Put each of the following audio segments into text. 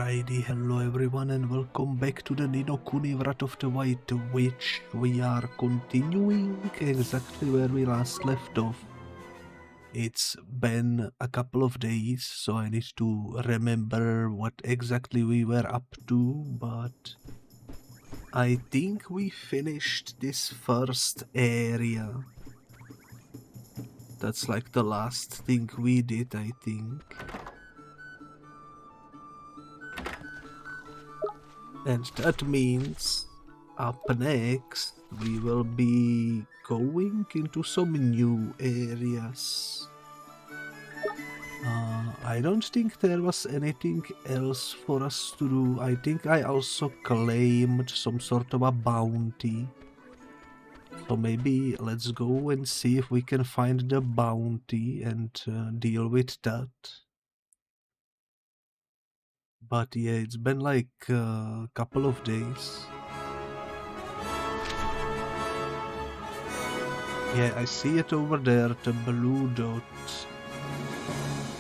Alrighty, hello everyone and welcome back to the Kuni Wrath of the White Witch. We are continuing exactly where we last left off. It's been a couple of days, so I need to remember what exactly we were up to, but I think we finished this first area. That's like the last thing we did, I think. And that means up next we will be going into some new areas. I don't think there was anything else for us to do. I think I also claimed some sort of a bounty. So maybe let's go and see if we can find the bounty and deal with that. But yeah, it's been like a couple of days. Yeah, I see it over there, the blue dot.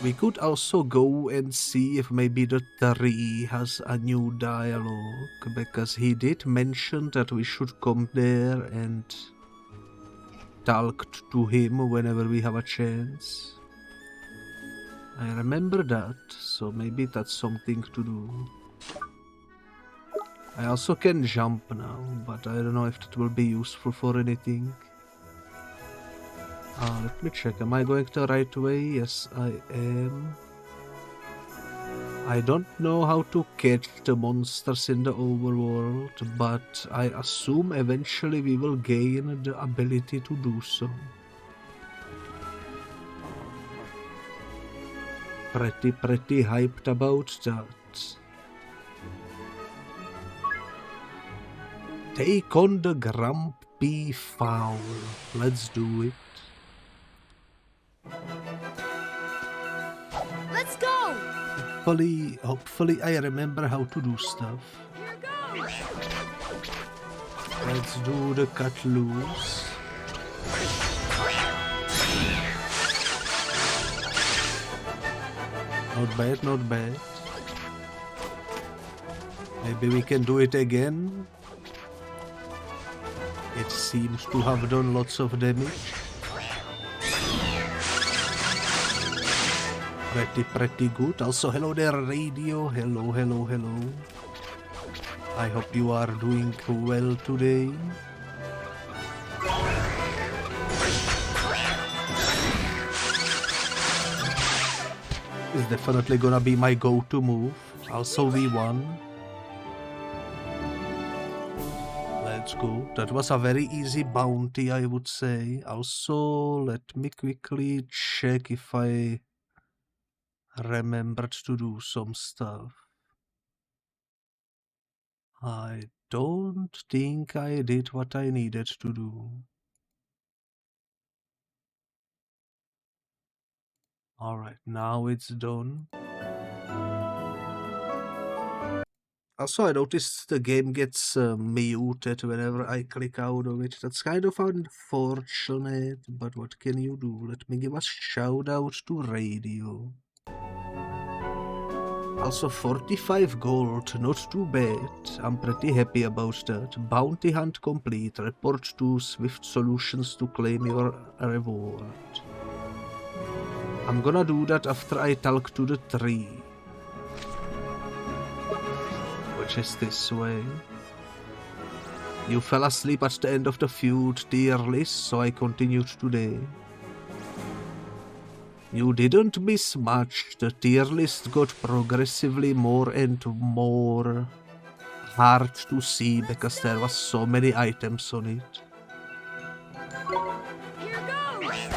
We could also go and see if maybe the tree has a new dialogue, because he did mention that we should come there and talk to him whenever we have a chance. I remember that, so maybe that's something to do. I also can jump now, but I don't know if it will be useful for anything. Let me check, am I going the right way? Yes, I am. I don't know how to catch the monsters in the overworld, but I assume eventually we will gain the ability to do so. Pretty hyped about that. Take on the grumpy fowl. Let's do it. Let's go! Hopefully I remember how to do stuff. Here goes! Let's do the cut loose. Not bad, not bad. Maybe we can do it again. It seems to have done lots of damage. Pretty good. Also, hello there, radio. Hello. I hope you are doing well today. It's definitely gonna be my go-to move. Also V1. Let's go. That was a very easy bounty, I would say. Also, let me quickly check if I remembered to do some stuff. I don't think I did what I needed to do. Alright, now it's done. Also, I noticed the game gets muted whenever I click out of it. That's kind of unfortunate, but what can you do? Let me give a shout out to radio. Also 45 gold, not too bad. I'm pretty happy about that. Bounty hunt complete. Report to Swift Solutions to claim your reward. I'm gonna do that after I talk to the tree. Which is this way. You fell asleep at the end of the feud tier list, so I continued today. You didn't miss much. The tier list got progressively more and more hard to see because there was so many items on it. Here goes!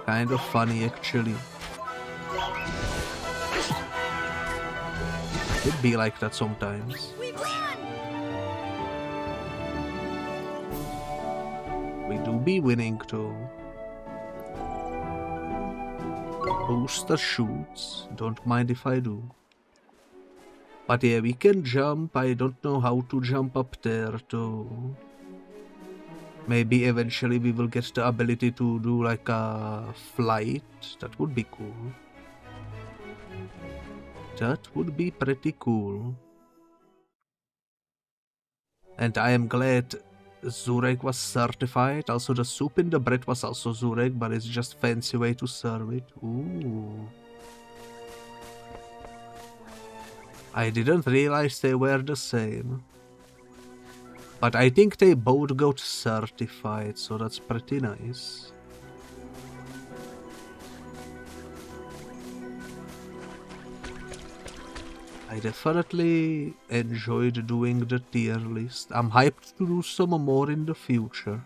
Kind of funny actually. It'd be like that sometimes. We win! We do be winning though. Booster shoots, don't mind if I do. But yeah, we can jump. I don't know how to jump up there though. Maybe eventually we will get the ability to do like a flight. That would be cool. That would be pretty cool. And I am glad Zureg was certified. Also, the soup in the bread was also Zureg, but it's just fancy way to serve it. Ooh. I didn't realize they were the same. But I think they both got certified, so that's pretty nice. I definitely enjoyed doing the tier list. I'm hyped to do some more in the future.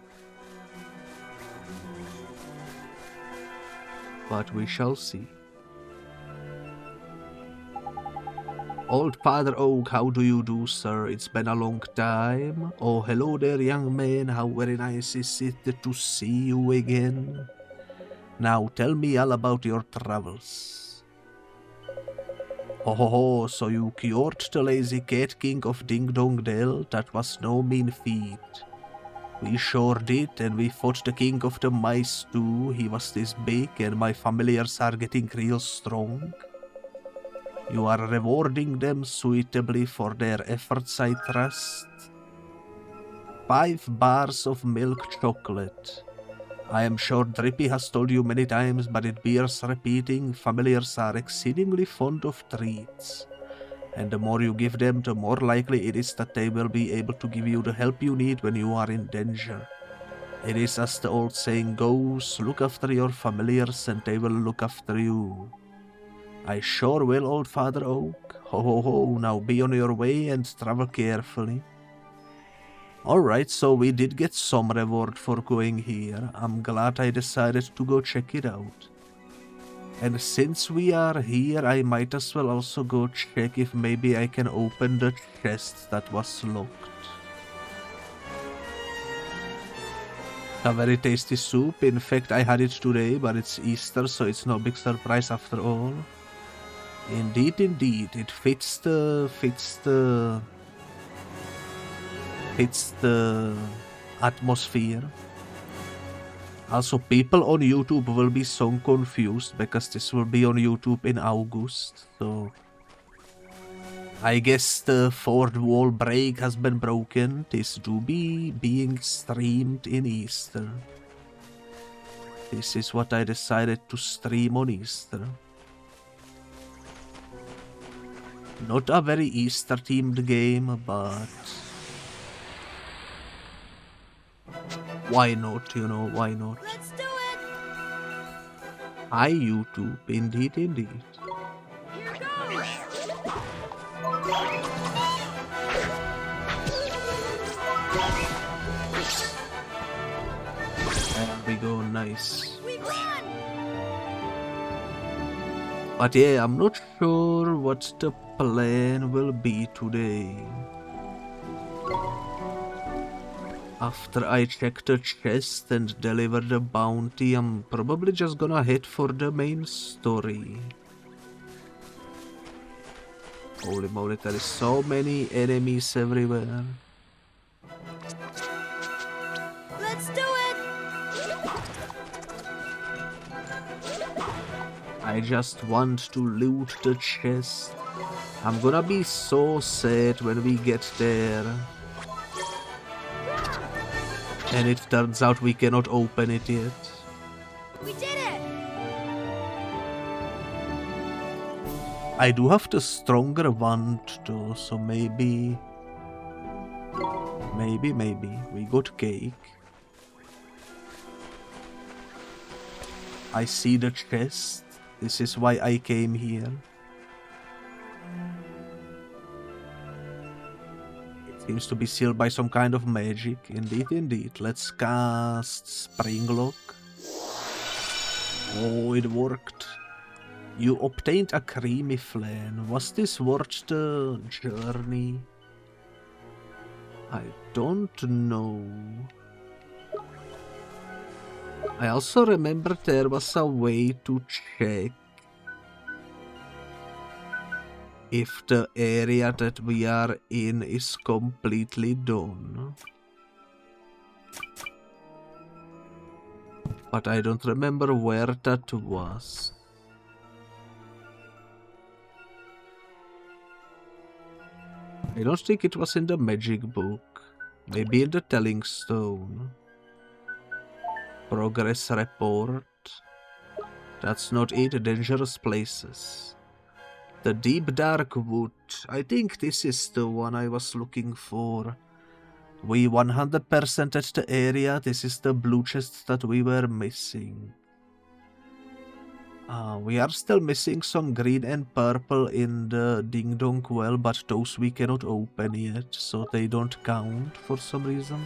But we shall see. Old Father Oak, how do you do, sir? It's been a long time. Oh, hello there, young man. How very nice is it to see you again? Now, tell me all about your travels. Ho ho ho, so you cured the lazy cat king of Ding Dong Dell? That was no mean feat. We sure did, and we fought the king of the mice too. He was this big, and my familiars are getting real strong. You are rewarding them suitably for their efforts, I trust. 5 bars of milk chocolate. I am sure Drippy has told you many times, but it bears repeating. Familiars are exceedingly fond of treats. And the more you give them, the more likely it is that they will be able to give you the help you need when you are in danger. It is as the old saying goes, look after your familiars and they will look after you. I sure will, old Father Oak. Ho ho ho, now be on your way and travel carefully. Alright, so we did get some reward for going here. I'm glad I decided to go check it out. And since we are here, I might as well also go check if maybe I can open the chest that was locked. A very tasty soup. In fact, I had it today, but it's Easter, so it's no big surprise after all. Indeed, indeed, it fits the atmosphere. Also, people on YouTube will be so confused because this will be on YouTube in August, so I guess the fourth wall break has been broken. This do be being streamed in Easter. This is what I decided to stream on Easter. Not a very Easter themed game, but why not, you know, why not? Let's do it! Hi YouTube, indeed, indeed. Here goes! There we go, nice. We won! But yeah, I'm not sure what the plan will be today. After I check the chest and deliver the bounty, I'm probably just gonna head for the main story. Holy moly, there is so many enemies everywhere. Let's do it! I just want to loot the chest. I'm gonna be so sad when we get there. And it turns out we cannot open it yet. We did it! I do have the stronger wand though, so maybe we got cake. I see the chest. This is why I came here. It seems to be sealed by some kind of magic. Indeed, indeed. Let's cast Springlock. Oh, it worked. You obtained a creamy flan. Was this worth the journey? I don't know. I also remember there was a way to check if the area that we are in is completely done. But I don't remember where that was. I don't think it was in the magic book. Maybe in the telling stone. Progress report. That's not it. Dangerous places. The deep dark wood. I think this is the one I was looking for. We 100% at the area. This is the blue chest that we were missing. We are still missing some green and purple in the Ding Dong well, but those we cannot open yet, so they don't count for some reason.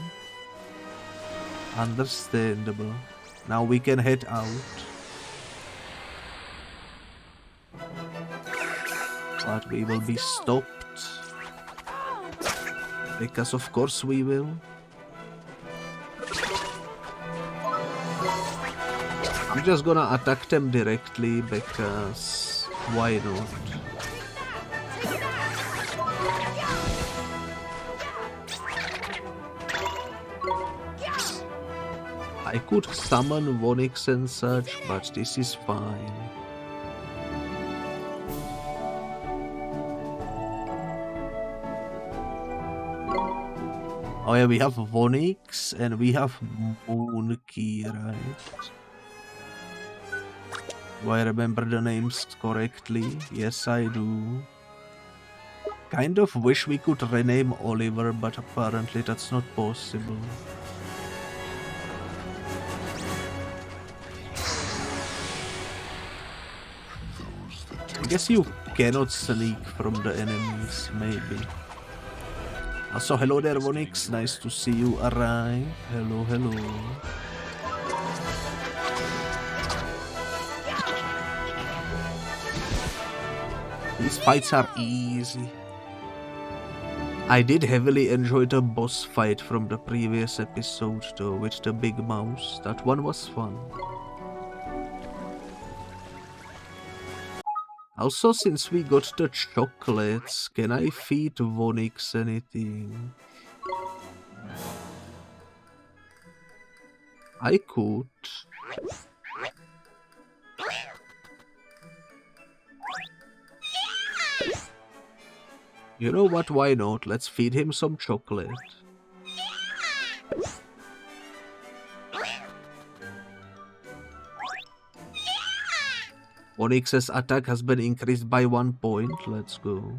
Understandable. Now we can head out. But we will be stopped. Because of course we will. I'm just gonna attack them directly because why not? I could summon Vonix and such, but this is fine. Oh yeah, we have Vonix and we have Moonkey, right? Do I remember the names correctly? Yes, I do. Kind of wish we could rename Oliver, but apparently that's not possible. I guess you cannot sneak from the enemies, maybe. Also, hello there, Vonix. Nice to see you arrive. Hello, hello. These fights are easy. I did heavily enjoy the boss fight from the previous episode though, with the big mouse. That one was fun. Also, since we got the chocolates, can I feed Vonix anything? I could. You know what, why not? Let's feed him some chocolate. Onyx's attack has been increased by 1 point. Let's go.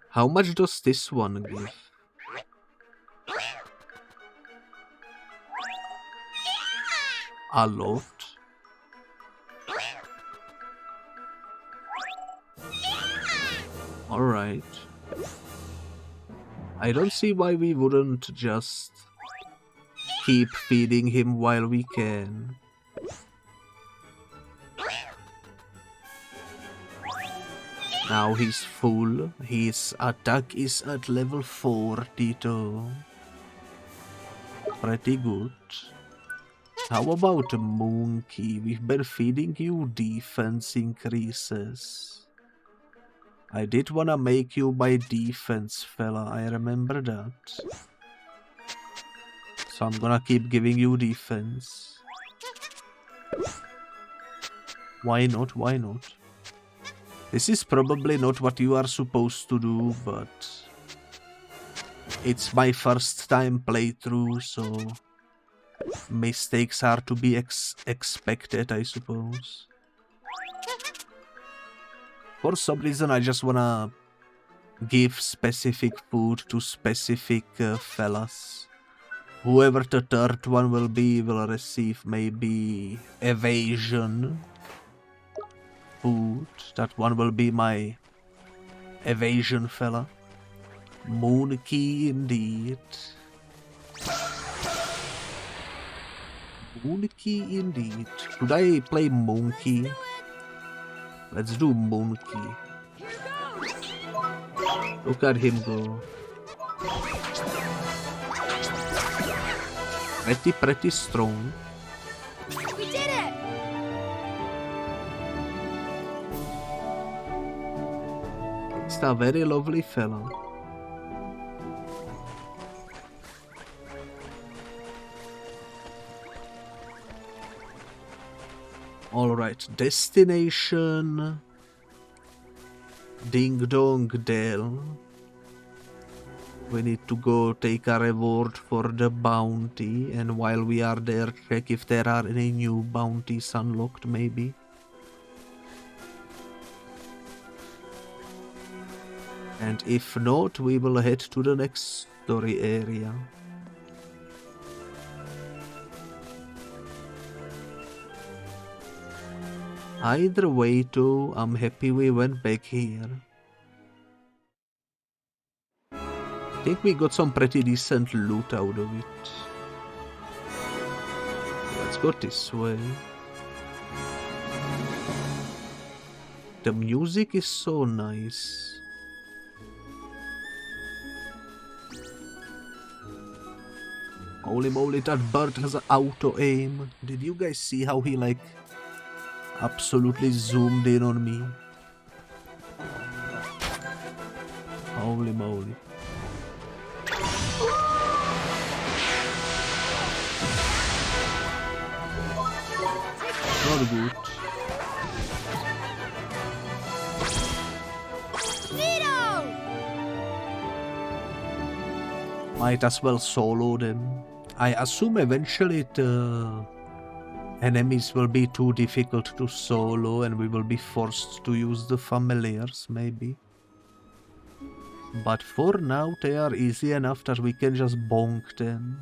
How much does this one give? A lot. Alright. I don't see why we wouldn't just keep feeding him while we can. Now he's full. His attack is at level 4, Kito. Pretty good. How about Monkey? We've been feeding you defense increases. I did wanna make you my defense fella, I remember that. So I'm gonna keep giving you defense. Why not? Why not? This is probably not what you are supposed to do, but it's my first time playthrough, so mistakes are to be expected, I suppose. For some reason, I just wanna give specific food to specific fellas. Whoever the third one will be will receive maybe evasion food. That one will be my evasion fella. Moonkey indeed. Moonkey indeed. Could I play Monkey? Let's do Monkey. Look at him go. Pretty strong. We did it! It's a very lovely fellow. Alright, destination Ding Dong Dell. We need to go take a reward for the bounty, and while we are there, check if there are any new bounties unlocked, maybe. And if not, we will head to the next story area. Either way though, I'm happy we went back here. I think we got some pretty decent loot out of it. Let's go this way. The music is so nice. Holy moly, that bird has an auto aim. Did you guys see how he like absolutely zoomed in on me? Holy moly. Not good. Kito! Might as well solo them. I assume eventually the enemies will be too difficult to solo and we will be forced to use the familiars, maybe. But for now they are easy enough that we can just bonk them.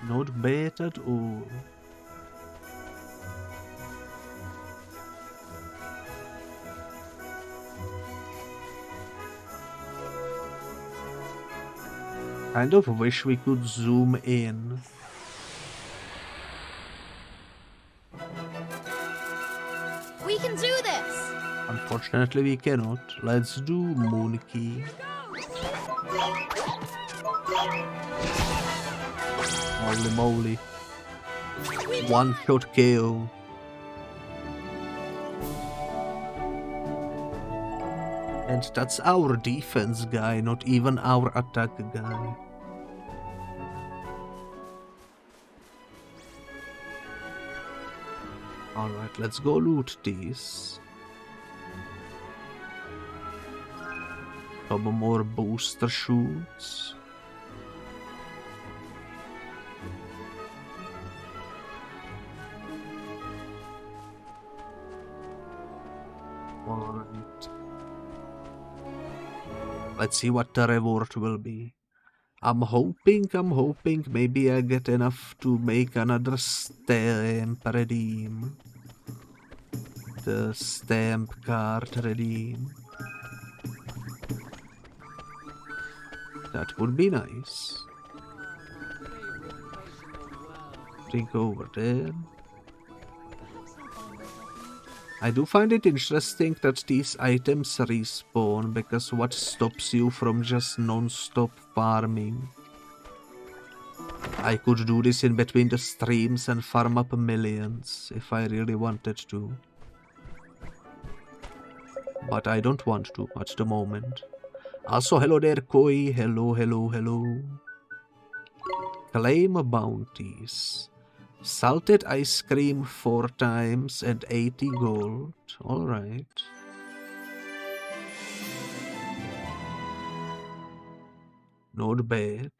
Not bad at all. Kind of wish we could zoom in. We can do this! Unfortunately we cannot. Let's do Moon Key. Holy moly. One shot KO. And that's our defense guy, not even our attack guy. Alright, let's go loot these. Couple more booster shoots. Alright. Let's see what the reward will be. I'm hoping maybe I get enough to make another stamp redeem. The stamp card redeem. That would be nice. Think over there. I do find it interesting that these items respawn, because what stops you from just non-stop farming? I could do this in between the streams and farm up millions if I really wanted to. But I don't want to at the moment. Also, hello there, Koi. Hello, hello, hello. Claim bounties. Salted ice cream 4 times and 80 gold. Alright. Not bad.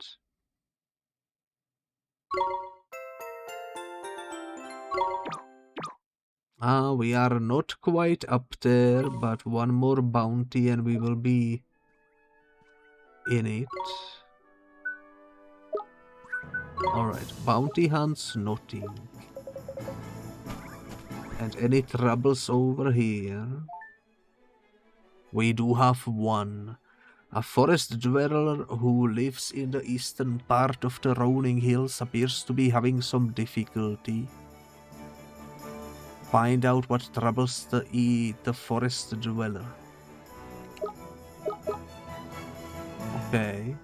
We are not quite up there, but one more bounty and we will be in it. Alright, bounty hunts, nothing. And any troubles over here? We do have one. A forest dweller who lives in the eastern part of the rolling hills appears to be having some difficulty. Find out what troubles the forest dweller. Okay.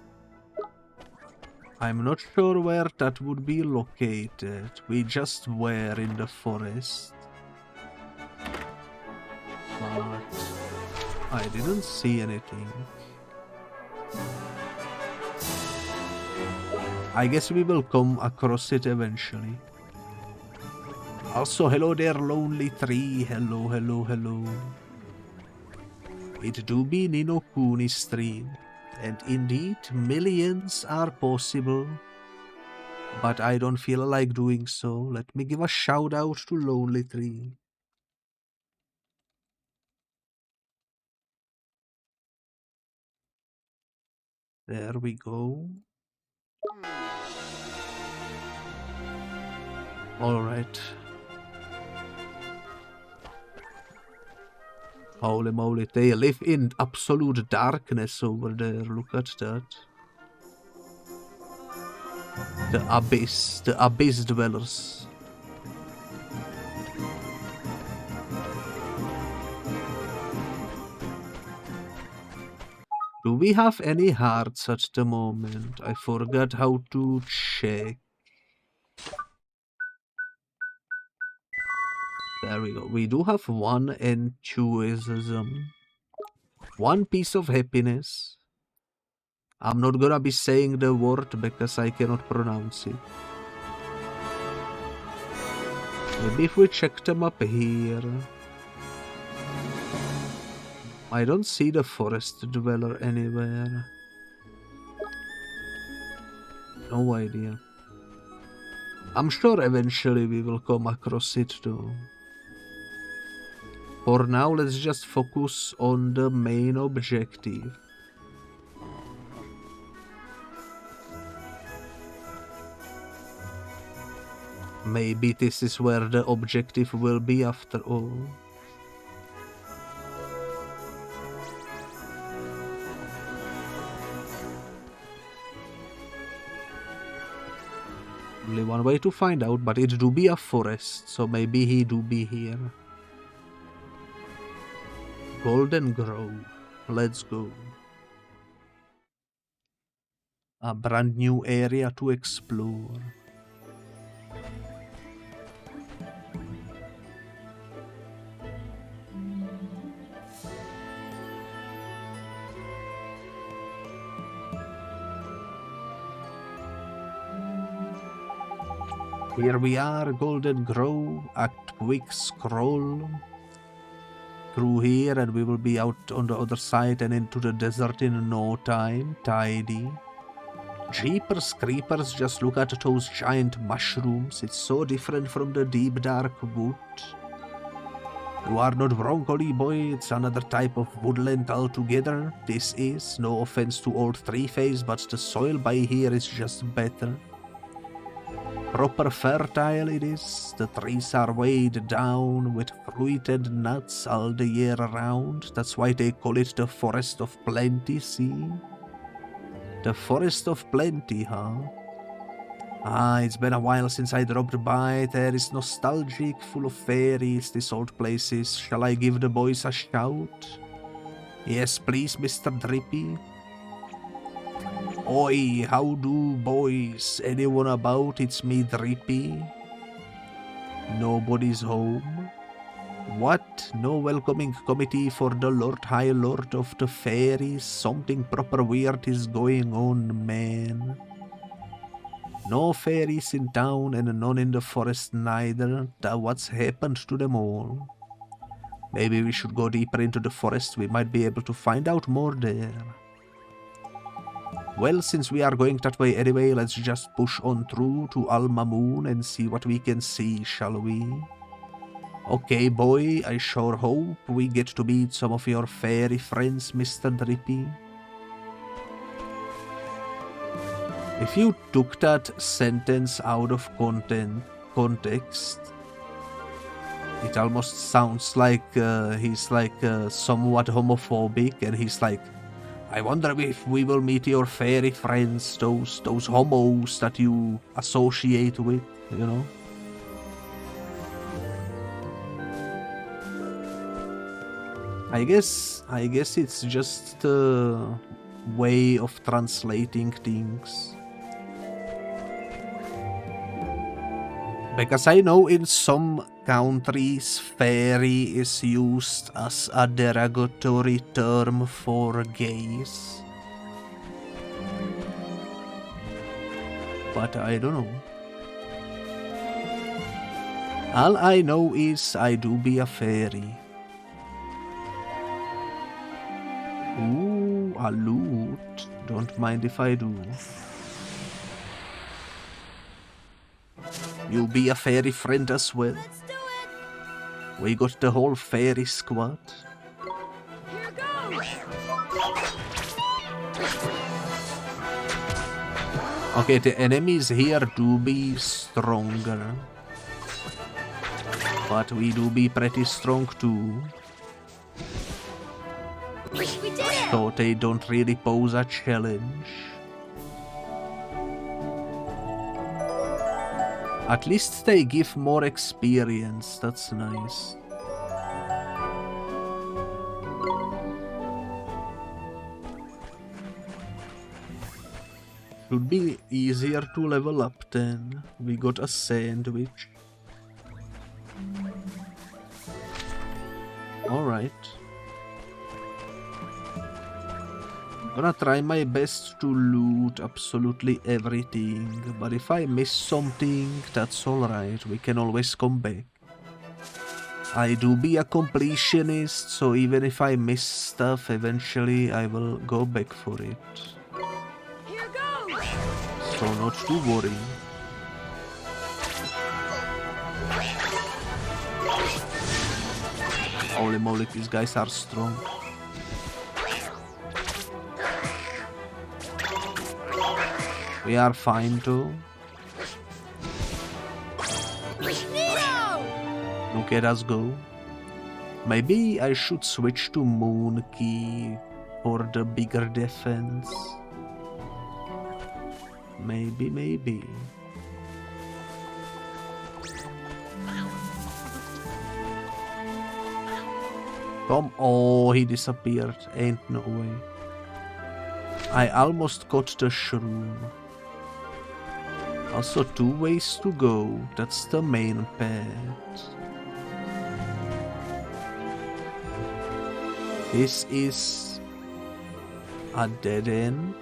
I'm not sure where that would be located. We just were in the forest. But I didn't see anything. I guess we will come across it eventually. Also, hello there, Lonely Tree. Hello, hello, hello. It do be Nino Kuni stream, and indeed millions are possible. But I don't feel like doing so. Let me give a shout out to Lonely Tree. There we go. Alright. Holy moly, they live in absolute darkness over there. Look at that. The abyss dwellers. Do we have any hearts at the moment? I forgot how to check. There we go. We do have one enthusiasm. One piece of happiness. I'm not gonna be saying the word because I cannot pronounce it. Maybe if we check them up here. I don't see the forest dweller anywhere. No idea. I'm sure eventually we will come across it though. For now, let's just focus on the main objective. Maybe this is where the objective will be after all. Only one way to find out, but it do be a forest, so maybe he do be here. Golden Grove. Let's go. A brand new area to explore. Here we are, Golden Grove, a quick scroll through here and we will be out on the other side and into the desert in no time. Tidy. Jeepers creepers, just look at those giant mushrooms. It's so different from the deep dark wood. You are not wrong, Holly boy, it's another type of woodland altogether. This is, no offense to old Three Face, but the soil by here is just better. Proper fertile it is, the trees are weighed down with fruit and nuts all the year round. That's why they call it the Forest of Plenty, see? The Forest of Plenty, huh? Ah, it's been a while since I dropped by. There is nostalgic, full of fairies, this old place is. Shall I give the boys a shout? Yes, please, Mr. Drippy. Oi, how do, boys? Anyone about? It's me, Drippy. Nobody's home. What? No welcoming committee for the Lord High Lord of the Fairies? Something proper weird is going on, man. No fairies in town and none in the forest neither. What's happened to them all? Maybe we should go deeper into the forest. We might be able to find out more there. Well, since we are going that way anyway, let's just push on through to Alma Moon and see what we can see, shall we? Okay, boy, I sure hope we get to meet some of your fairy friends, Mr. Drippy. If you took that sentence out of context, it almost sounds like he's like somewhat homophobic, and he's like, I wonder if we will meet your fairy friends, those homos that you associate with, you know? I guess it's just a way of translating things. Because I know in some countries fairy is used as a derogatory term for gays. But I don't know. All I know is I do be a fairy. Ooh, a loot. Don't mind if I do. You be a fairy friend as well. Let's do it. We got the whole fairy squad. Here goes. Okay, the enemies here do be stronger. But we do be pretty strong too. We did it. So they don't really pose a challenge. At least they give more experience, that's nice. Should be easier to level up then. We got a sandwich. Alright. Gonna try my best to loot absolutely everything, but if I miss something, that's alright, we can always come back. I do be a completionist, so even if I miss stuff, eventually I will go back for it. Here goes. So not to worry. Holy moly, these guys are strong. We are fine too. Kito! Look at us go. Maybe I should switch to Moon Key for the bigger defense. Maybe. Tom, oh, he disappeared. Ain't no way. I almost got the Shroom. Also 2 ways to go. That's the main path. This is a dead end.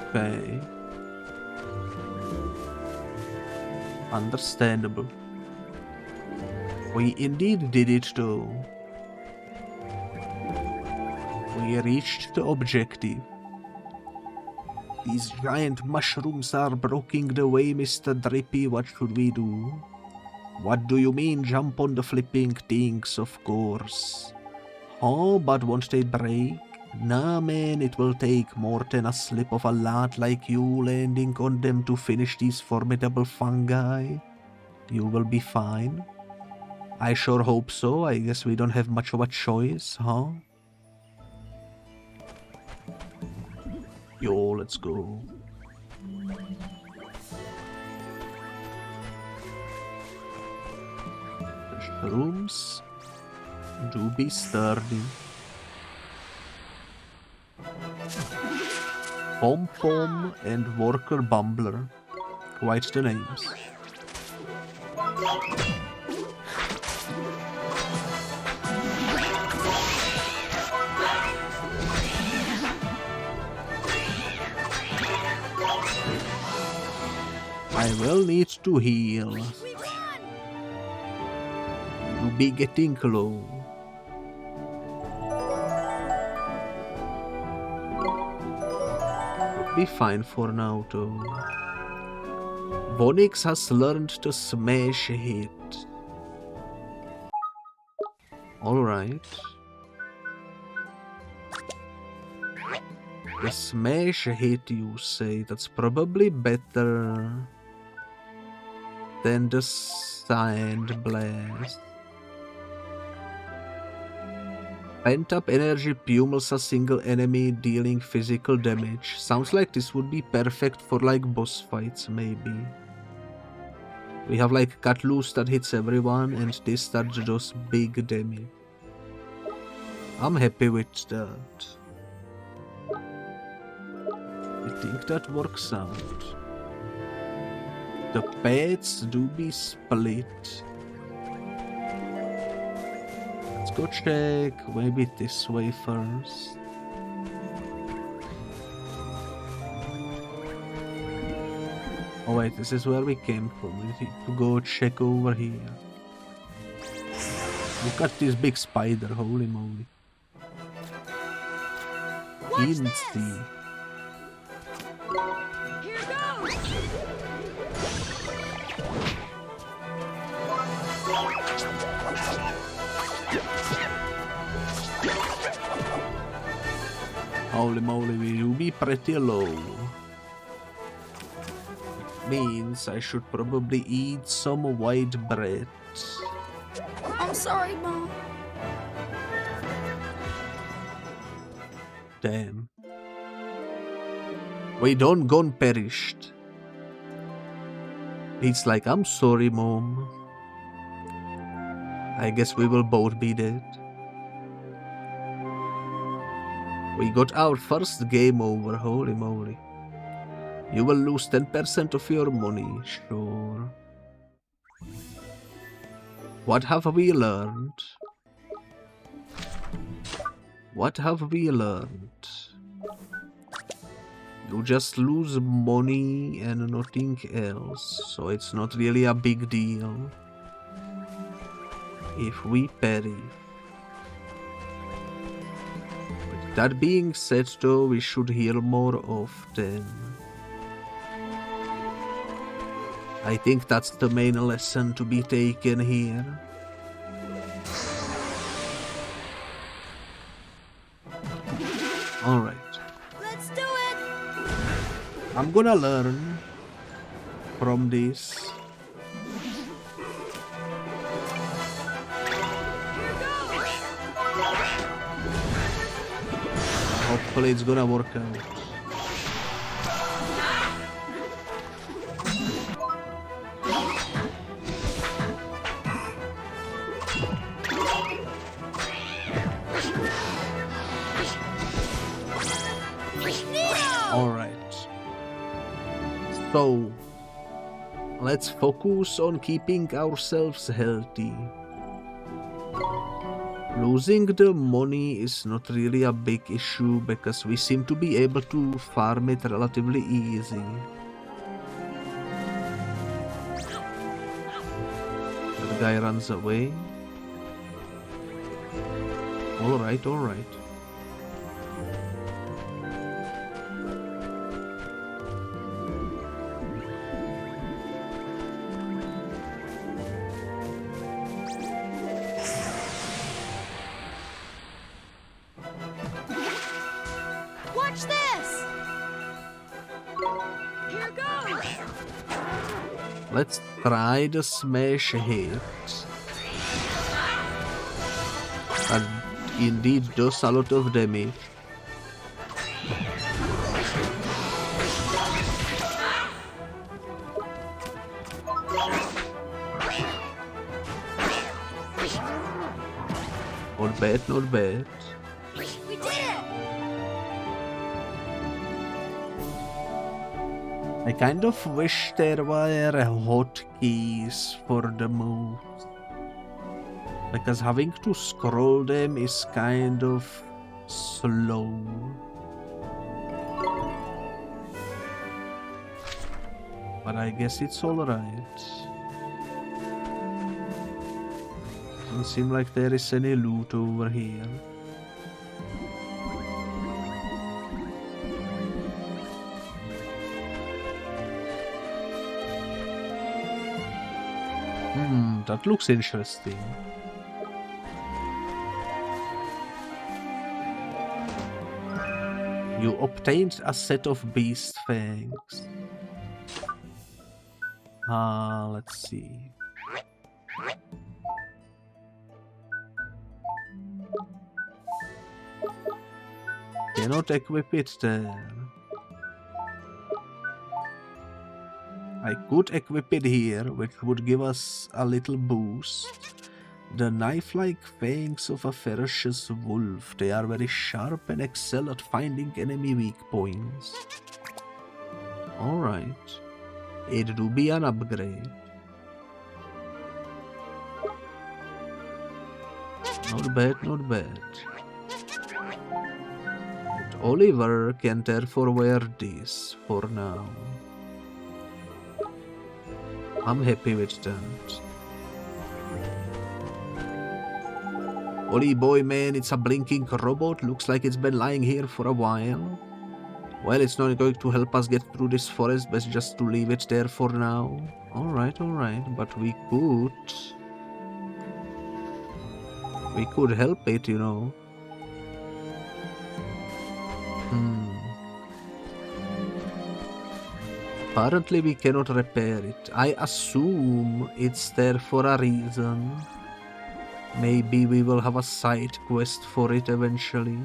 Okay. Understandable. We indeed did it though. We reached the objective. These giant mushrooms are blocking the way, Mr. Drippy. What should we do? What do you mean, jump on the flipping things, of course. Oh, but won't they break? Nah, man, it will take more than a slip of a lad like you landing on them to finish these formidable fungi. You will be fine. I sure hope so. I guess we don't have much of a choice, huh? Yo, let's go. The shrooms do be sturdy. Pom Pom and Worker Bumbler. Quite the names. I will need to heal. We won! To be getting low. We'll be fine for now though. Vonix has learned to smash hit. Alright. The smash hit, you say? That's probably better than the sand blast. Pent up energy pummels a single enemy, dealing physical damage. Sounds like this would be perfect for like boss fights, maybe. We have like Cut Loose that hits everyone, and this that does big damage. I'm happy with that. I think that works out. The paths do be split. Let's go check, maybe this way first. Oh wait, this is where we came from. We need to go check over here. Look at this big spider, holy moly. Watch Insy. this. Here goes. Holy moly, we will be pretty low. Means I should probably eat some white bread. I'm sorry, Mom. Damn. We don't gone perished. It's like, I'm sorry, Mom. I guess we will both be dead. We got our first game over, holy moly. You will lose 10% of your money, sure. What have we learned? What have we learned? You just lose money and nothing else, so it's not really a big deal if we perish. With that being said though, we should heal more often. I think that's the main lesson to be taken here. Alright. Let's do it. I'm gonna learn from this. Hopefully it's gonna work out. Alright. So, let's focus on keeping ourselves healthy. Losing the money is not really a big issue because we seem to be able to farm it relatively easy. The guy runs away. Alright, alright. Watch this. Here goes. Let's try the smash hit. That indeed does a lot of damage. Not bad, not bad. We did it. I kind of wish there were hotkeys for the moves, because having to scroll them is kind of slow. But I guess it's alright. Doesn't seem like there is any loot over here. That looks interesting. You obtained a set of beast fangs. Let's see. Cannot equip it there. I could equip it here, which would give us a little boost. The knife-like fangs of a ferocious wolf. They are very sharp and excel at finding enemy weak points. Alright. It do be an upgrade. Not bad, not bad. But Oliver can therefore wear this for now. I'm happy with that. Oli boy man, it's a blinking robot. Looks like it's been lying here for a while. Well, it's not going to help us get through this forest. Best just to leave it there for now. Alright. But we could help it, you know. Apparently we cannot repair it. I assume it's there for a reason. Maybe we will have a side quest for it eventually.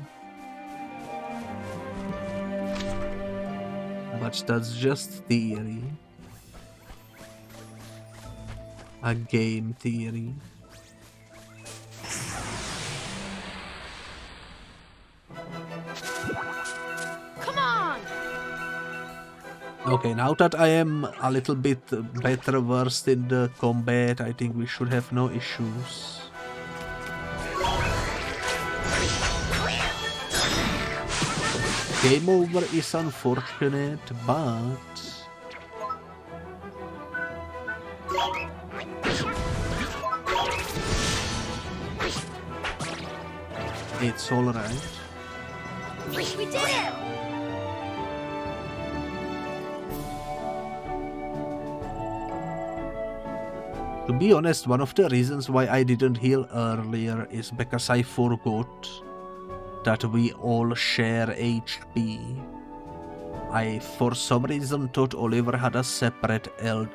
But that's just theory. A game theory. Come on! Okay, now that I am a little bit better versed in the combat, I think we should have no issues. Game over is unfortunate, but it's alright. We did it! To be honest, one of the reasons why I didn't heal earlier is because I forgot that we all share HP. I for some reason thought Oliver had a separate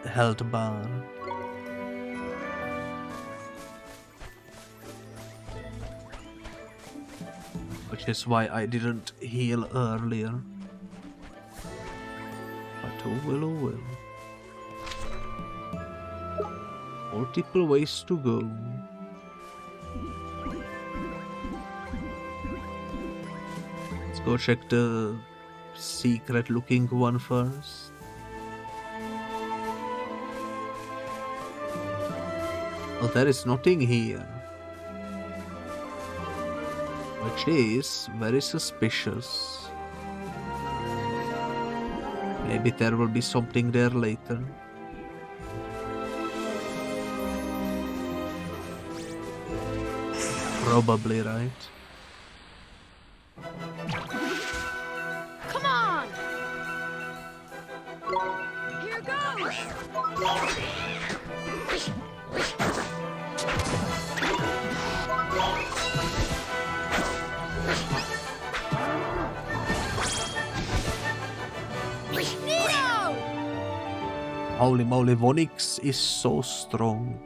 health bar. Which is why I didn't heal earlier. But oh well. Multiple ways to go. Let's go check the secret looking one first. Well, there is nothing here. Which is very suspicious. Maybe there will be something there later. Probably, right? Come on! Here goes! Kito! Holy moly, Vonix is so strong.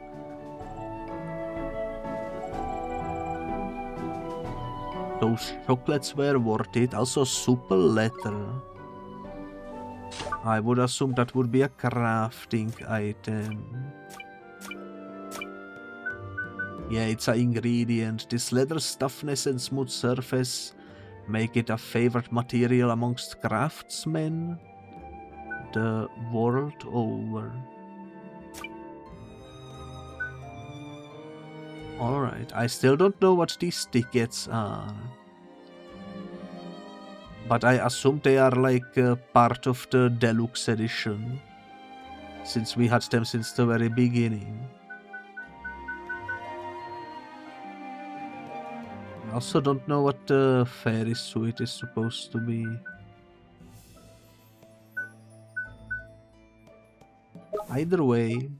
Those chocolates were worth it. Also, super letter. I would assume that would be a crafting item. Yeah, it's an ingredient. This leather's toughness and smooth surface make it a favorite material amongst craftsmen the world over. Alright, I still don't know what these tickets are. But I assume they are like part of the deluxe edition. Since we had them since the very beginning. I also don't know what the fairy suite is supposed to be. Either way,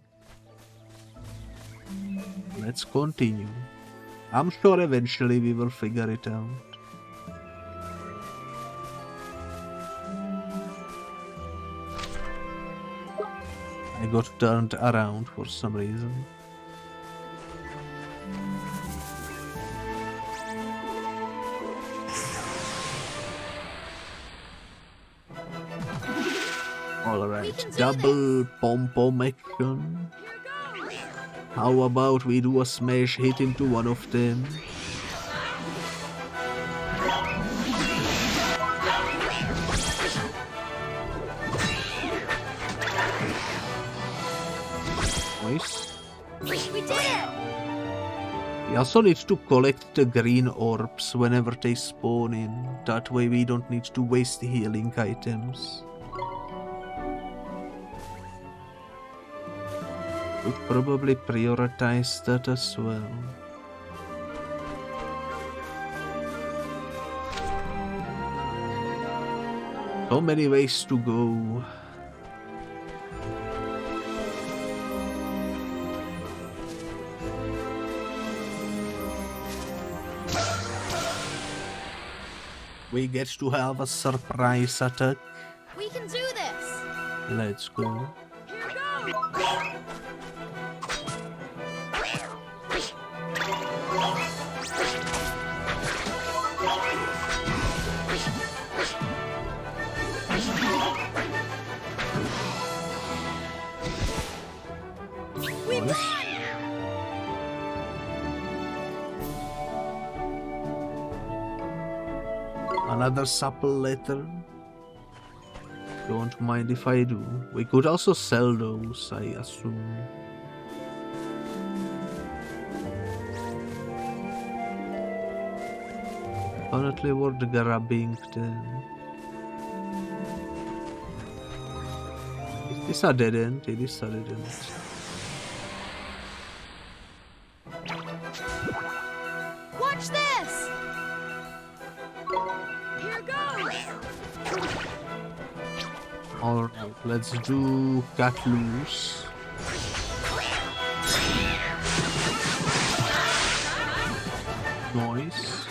let's continue. I'm sure eventually we will figure it out. I got turned around for some reason. Alright, double pom-pom action. How about we do a smash hit into one of them? Nice. We did it! We also need to collect the green orbs whenever they spawn in. That way we don't need to waste healing items. Should probably prioritize that as well. So many ways to go. We get to have a surprise attack. We can do this. Let's go. Here goes. We won. Another supple letter. Don't mind if I do. We could also sell those, I assume. Apparently worth grabbing then. Is this a dead end? It is a dead end. Watch this. Here goes. Alright, let's do cut loose. Noise.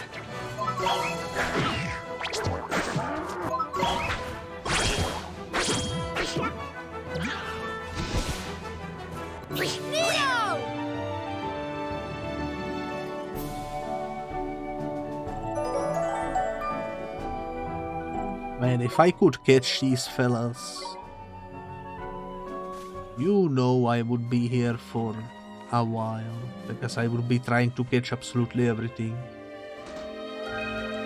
Neo! Man, if I could catch these fellas, you know I would be here for a while, because I would be trying to catch absolutely everything.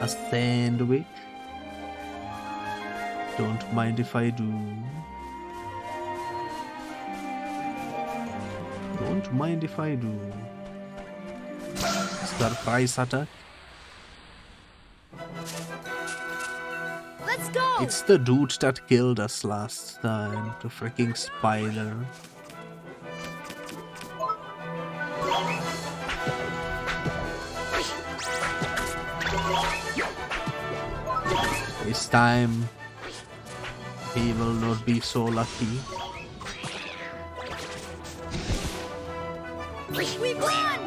A sandwich? Don't mind if I do. Don't mind if I do. Surprise attack? Let's go. It's the dude that killed us last time, the freaking spider. This time, he will not be so lucky. We won.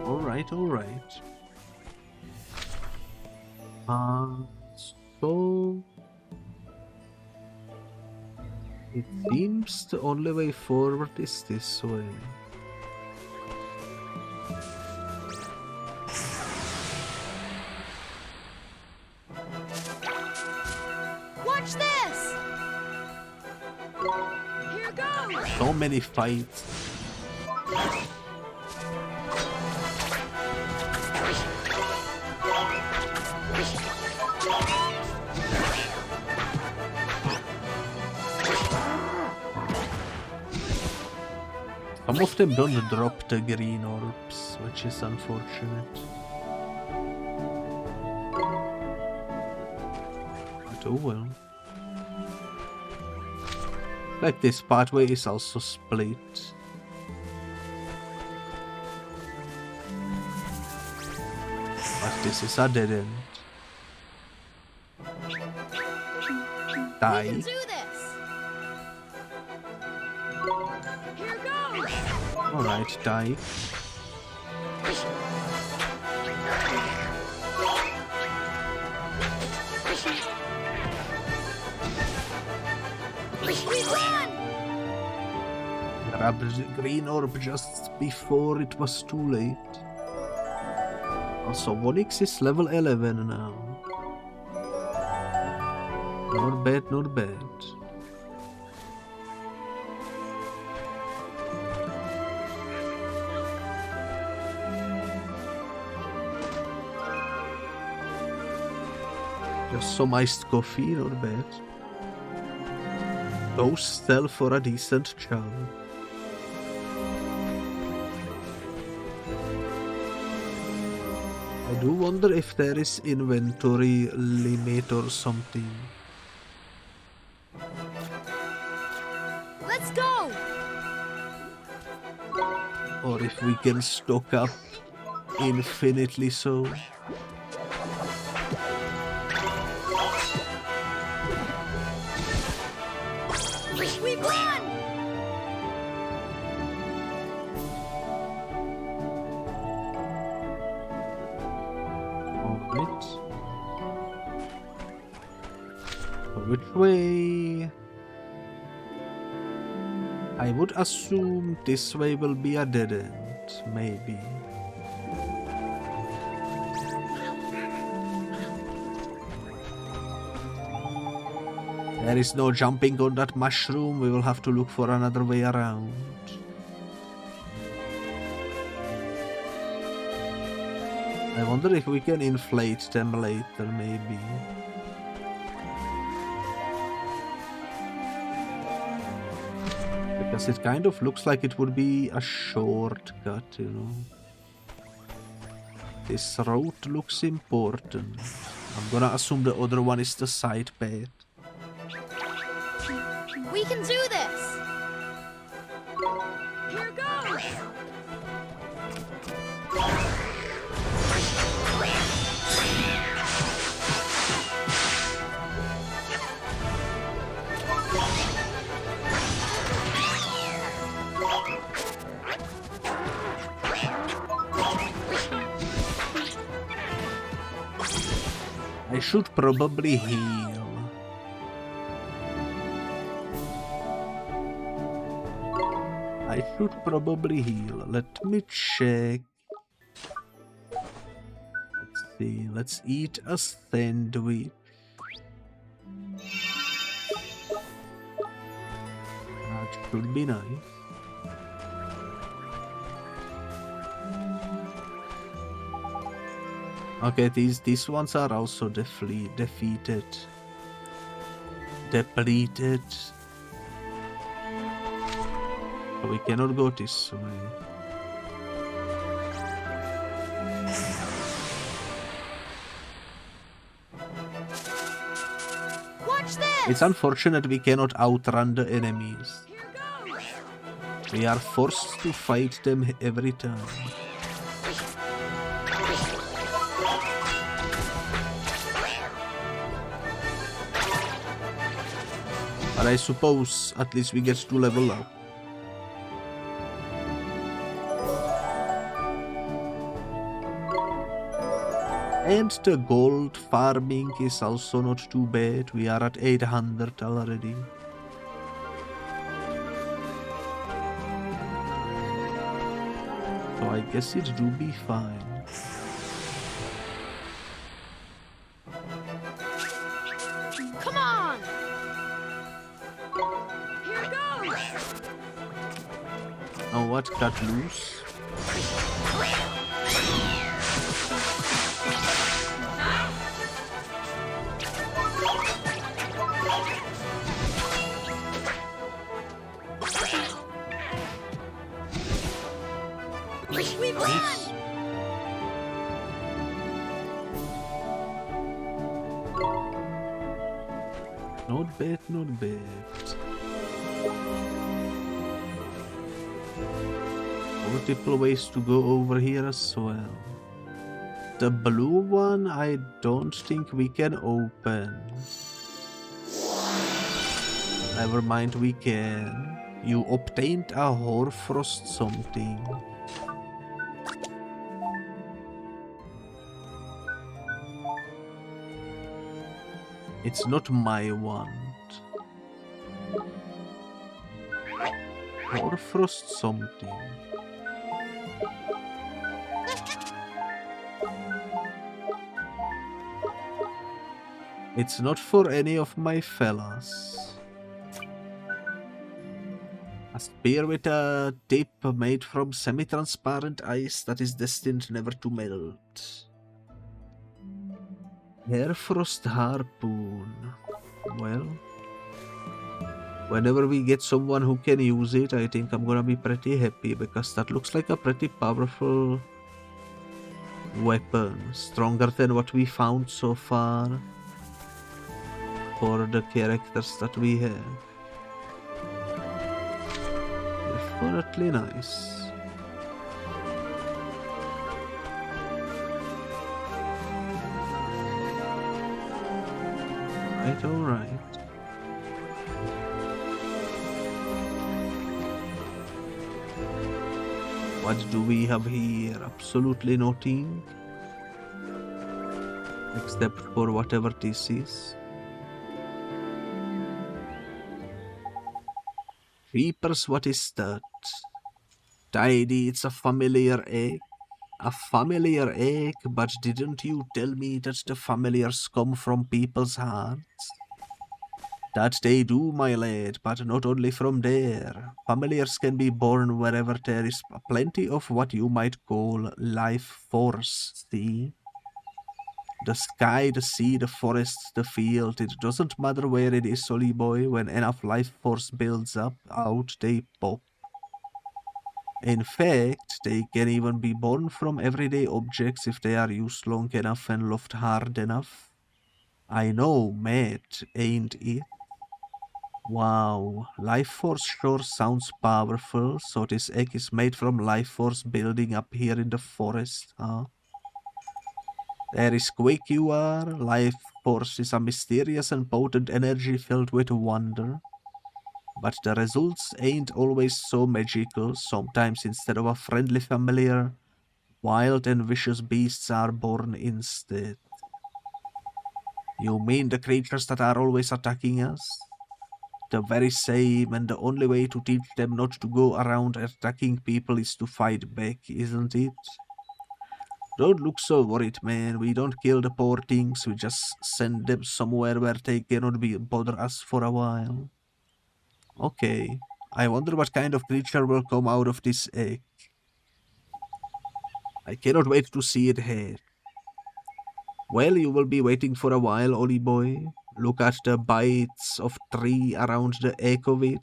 Alright, alright. So... It seems the only way forward is this way. Watch this. Here goes. So many fights. Some of them don't drop the green orbs, which is unfortunate. But oh well. Like this pathway is also split. But this is a dead end. We Die. can do this. Here goes. Alright, die. We won. Grabbed the green orb just before it was too late. Also, Vonix is level 11 now. Not bad, not bad. Just some iced coffee, not bad. Those sell for a decent chunk. I do wonder if there is inventory limit or something. Let's go. Or if we can stock up infinitely so. We won! Alright. Which way? I would assume this way will be a dead end, maybe. There is no jumping on that mushroom, we will have to look for another way around. I wonder if we can inflate them later, maybe. Because it kind of looks like it would be a shortcut, you know. This route looks important. I'm gonna assume the other one is the side path. We can do this! Here goes! I should probably heal. I should probably heal. Let me check. Let's see. Let's eat a sandwich. That should be nice. Okay, these ones are also defeated. Depleted. So we cannot go this way. Watch this! It's unfortunate we cannot outrun the enemies. Here goes! We are forced to fight them every time. But I suppose at least we get to level up. And the gold farming is also not too bad. We are at 800 already. So I guess it do be fine. Come on! Here goes! Now what got loose? We won! Not bad, not bad. Multiple ways to go over here as well. The blue one I don't think we can open. Never mind, we can. You obtained a Hoarfrost something. It's not my wand. Hoarfrost something. It's not for any of my fellas. A spear with a tip made from semi-transparent ice that is destined never to melt. Airfrost harpoon. Well, whenever we get someone who can use it, I think I'm gonna be pretty happy, because that looks like a pretty powerful weapon. Stronger than what we found so far for the characters that we have. Definitely nice. Alright. What do we have here? Absolutely nothing. Except for whatever this is. Creepers, what is that? Tidy, it's a familiar egg. A familiar egg, but didn't you tell me that the familiars come from people's hearts? That they do, my lad, but not only from there. Familiars can be born wherever there is plenty of what you might call life force, see? The sky, the sea, the forest, the field, it doesn't matter where it is, Solly boy, when enough life force builds up, out they pop. In fact, they can even be born from everyday objects if they are used long enough and loved hard enough. I know, mad, ain't it? Wow, life force sure sounds powerful, so this egg is made from life force building up here in the forest, huh? There is quick you are, life force is a mysterious and potent energy filled with wonder. But the results ain't always so magical. Sometimes instead of a friendly familiar, wild and vicious beasts are born instead. You mean the creatures that are always attacking us? The very same, and the only way to teach them not to go around attacking people is to fight back, isn't it? Don't look so worried, man. We don't kill the poor things, we just send them somewhere where they cannot bother us for a while. Okay, I wonder what kind of creature will come out of this egg. I cannot wait to see it here. Well, you will be waiting for a while, Ollie boy. Look at the bites of tree around the egg of it.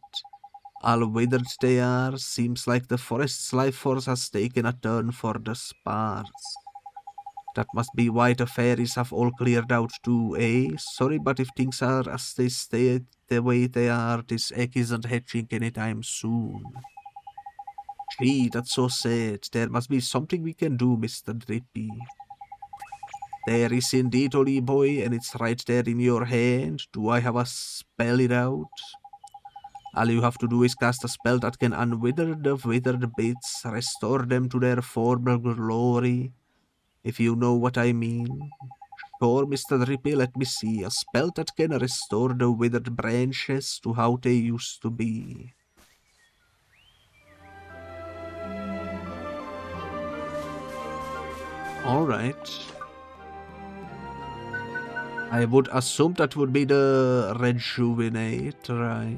All withered they are. Seems like the forest's life force has taken a turn for the sparse. That must be why the fairies have all cleared out too, eh? Sorry, but if things are as they stay the way they are, this egg isn't hatching anytime soon. Gee, that's so sad. There must be something we can do, Mr. Drippy. There is indeed, Ollie boy, and it's right there in your hand. Do I have a spell it out? All you have to do is cast a spell that can unwither the withered bits, restore them to their former glory, if you know what I mean. Sure, Mr. Drippy, let me see. A spell that can restore the withered branches to how they used to be. Alright. I would assume that would be the rejuvenate, right?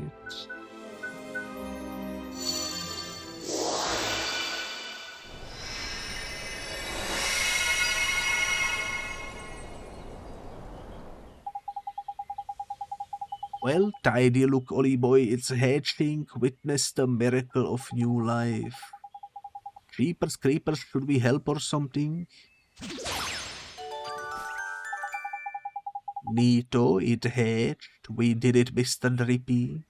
Well, tidy look, Ollie boy, it's hatching. Witness the miracle of new life. Creepers, should we help or something? Neato, it hatched. We did it, Mr. Drippy.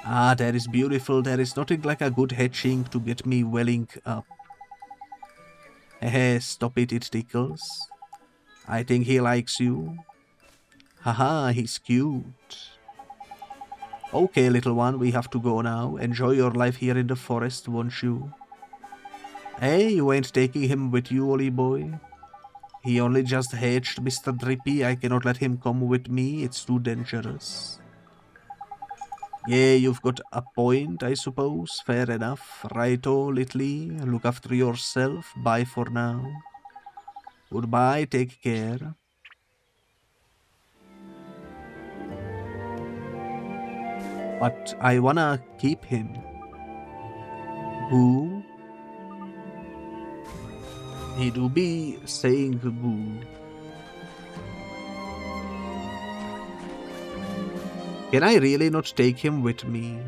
Ah, that is beautiful. There is nothing like a good hatching to get me welling up. Hehe, stop it, it tickles. I think he likes you. Haha, he's cute. Okay, little one, we have to go now. Enjoy your life here in the forest, won't you? Hey, you ain't taking him with you, Ollie boy? He only just hatched, Mr. Drippy. I cannot let him come with me. It's too dangerous. Yeah, you've got a point, I suppose. Fair enough. Righto, Little. Look after yourself. Bye for now. Goodbye, take care. But I wanna keep him. Boo. He do be saying boo. Can I really not take him with me?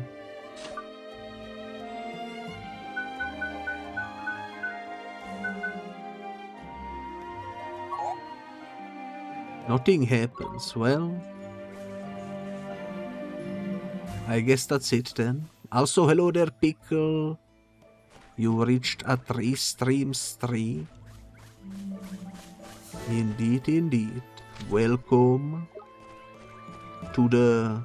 Nothing happens. Well, I guess that's it then. Also, hello there, Pickle. You reached a 3 streams 3. Indeed, indeed. Welcome. to the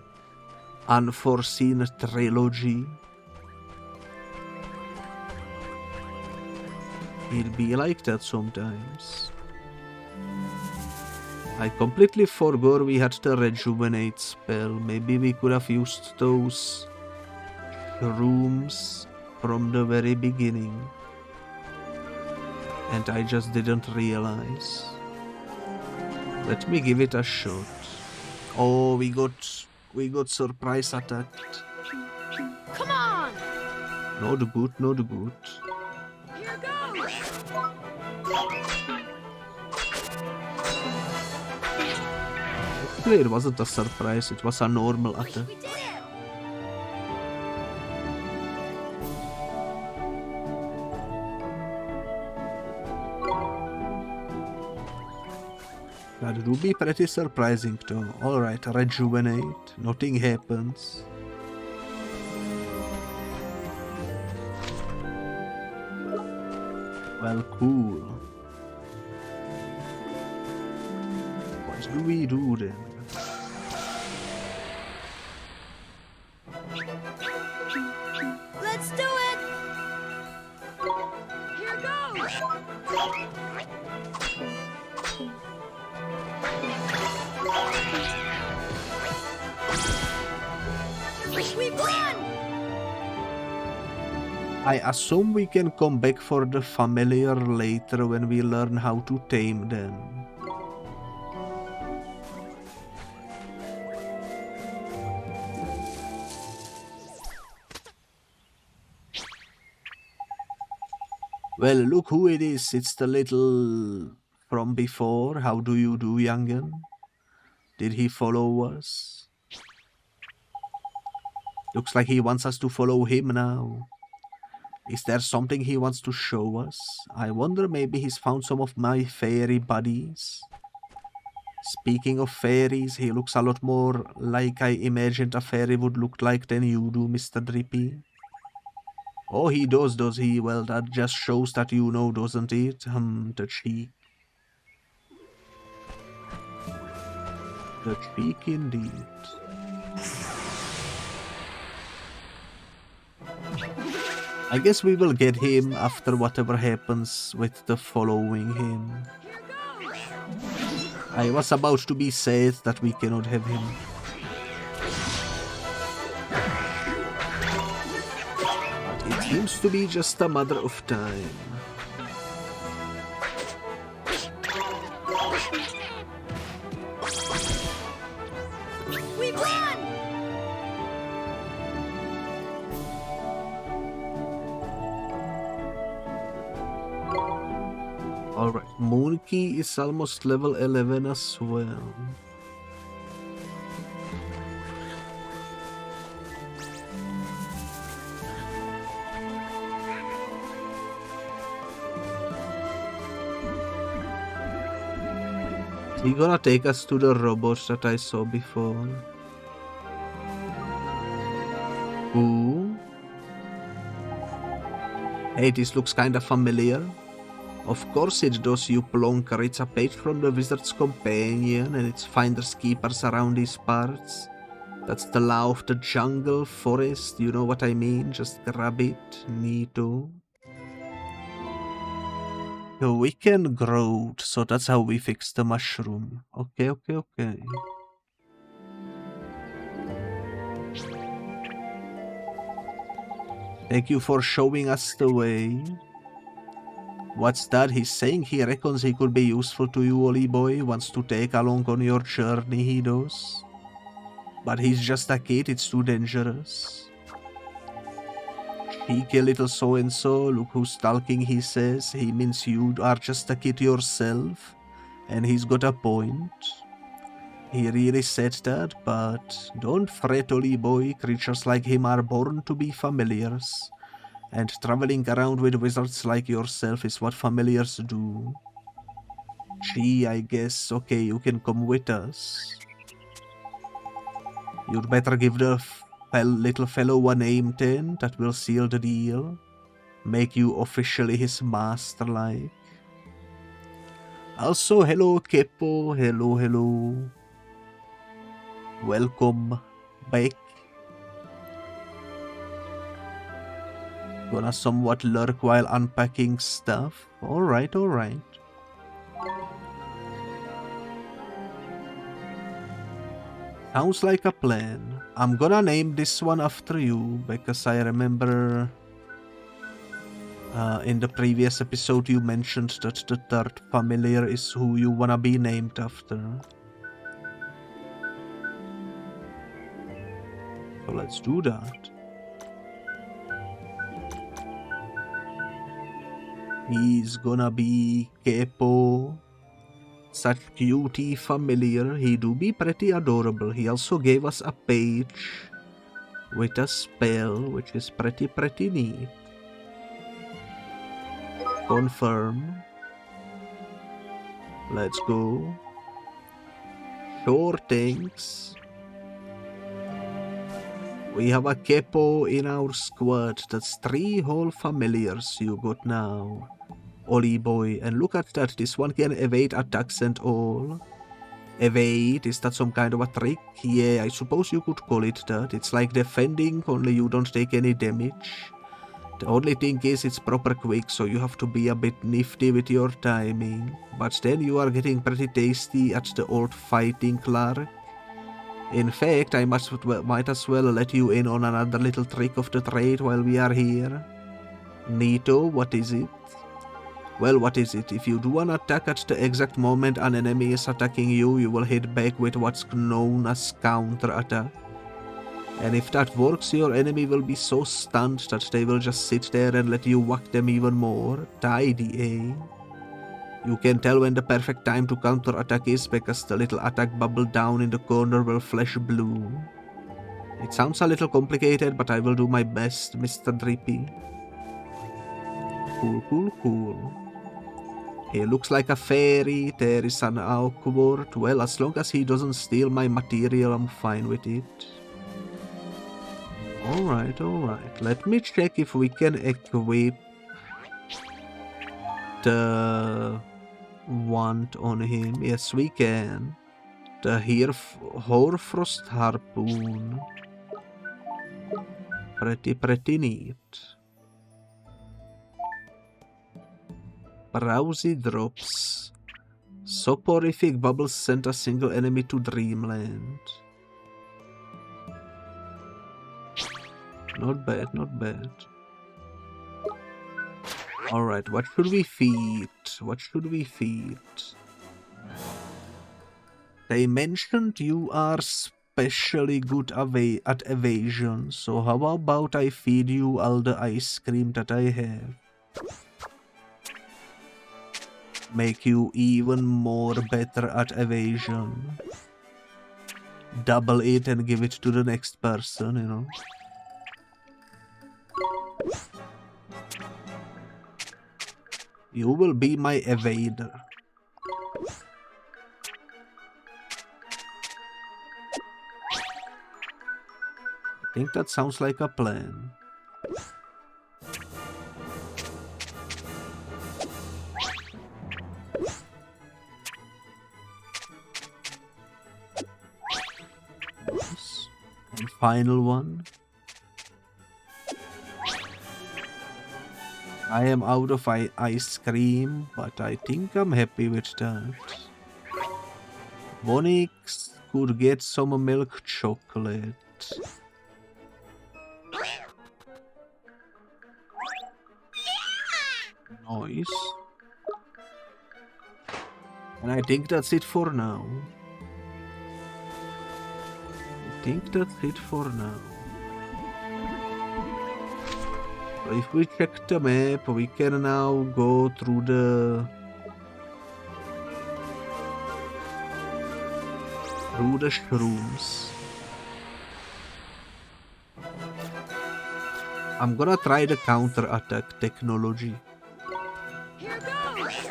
unforeseen trilogy. He'll be like that sometimes. I completely forgot we had the rejuvenate spell. Maybe we could have used those rooms from the very beginning. And I just didn't realize. Let me give it a shot. Oh, we got surprise attacked. Come on! Not good, not good. Here goes! Actually, it wasn't a surprise, it was a normal attack. We did it! That would be pretty surprising though. Alright, rejuvenate. Nothing happens. Well, cool. What do we do then? Let's do it! Here goes! We won! I assume we can come back for the familiar later when we learn how to tame them. Well, look who it is. It's the little from before. How do you do, young'un? Did he follow us? Looks like he wants us to follow him now. Is there something he wants to show us? I wonder, maybe he's found some of my fairy buddies. Speaking of fairies, he looks a lot more like I imagined a fairy would look like than you do, Mr. Drippy. Oh, he does he? Well, that just shows that you know, doesn't it? The cheek. The cheek indeed. I guess we will get him after whatever happens with the following him. I was about to be sad that we cannot have him. But it seems to be just a matter of time. We won! Alright, Monkey is almost level 11 as well. Is he gonna take us to the robots that I saw before? Ooh. Hey, this looks kinda familiar. Of course it does, you plonker. It's a page from the Wizard's Companion and it's finders keepers around these parts. That's the law of the jungle, forest, you know what I mean? Just grab it, neato. So we can grow, so that's how we fix the mushroom. Okay. Thank you for showing us the way. What's that? He's saying he reckons he could be useful to you, Ollie boy. Wants to take along on your journey, he does. But he's just a kid, it's too dangerous. Cheeky little so-and-so, look who's stalking, he says. He means you are just a kid yourself. And he's got a point. He really said that, but don't fret, Ollie boy. Creatures like him are born to be familiars. And traveling around with wizards like yourself is what familiars do. Gee, I guess, okay, you can come with us. You'd better give the little fellow a name then, that will seal the deal. Make you officially his master-like. Also, hello Keppo, hello. Welcome back. Gonna somewhat lurk while unpacking stuff. Alright, alright. Sounds like a plan. I'm gonna name this one after you because I remember in the previous episode you mentioned that the third familiar is who you wanna be named after. So let's do that. He's gonna be Kepo. Such cutie familiar. He do be pretty adorable. He also gave us a page with a spell, which is pretty neat. Confirm. Let's go. Sure, thanks. We have a Kepo in our squad. That's 3 whole familiars you got now. Ollie boy, and look at that, this one can evade attacks and all. Evade, is that some kind of a trick? Yeah, I suppose you could call it that. It's like defending, only you don't take any damage. The only thing is it's proper quick, so you have to be a bit nifty with your timing. But then you are getting pretty tasty at the old fighting Clark. In fact, I might as well let you in on another little trick of the trade while we are here. Neato, what is it? Well, what is it? If you do an attack at the exact moment an enemy is attacking you, you will hit back with what's known as counter-attack. And if that works, your enemy will be so stunned that they will just sit there and let you whack them even more. Tidy, eh? You can tell when the perfect time to counter-attack is because the little attack bubble down in the corner will flash blue. It sounds a little complicated, but I will do my best, Mr. Drippy. Cool. He looks like a fairy. There is an awkward. Well, as long as he doesn't steal my material, I'm fine with it. Alright. Let me check if we can equip the wand on him. Yes, we can. The Hoarfrost Harpoon. Pretty neat. Browsy drops. Soporific bubbles sent a single enemy to Dreamland. Not bad. Alright, what should we feed? They mentioned you are especially good at evasion, so how about I feed you all the ice cream that I have? Make you even more better at evasion. Double it and give it to the next person, you know. You will be my evader. I think that sounds like a plan. And final one. I am out of ice cream, but I think I'm happy with that. Bonix could get some milk chocolate. Nice. And I think that's it for now. If we check the map, we can now go through the shrooms. I'm gonna try the counter-attack technology. Here goes!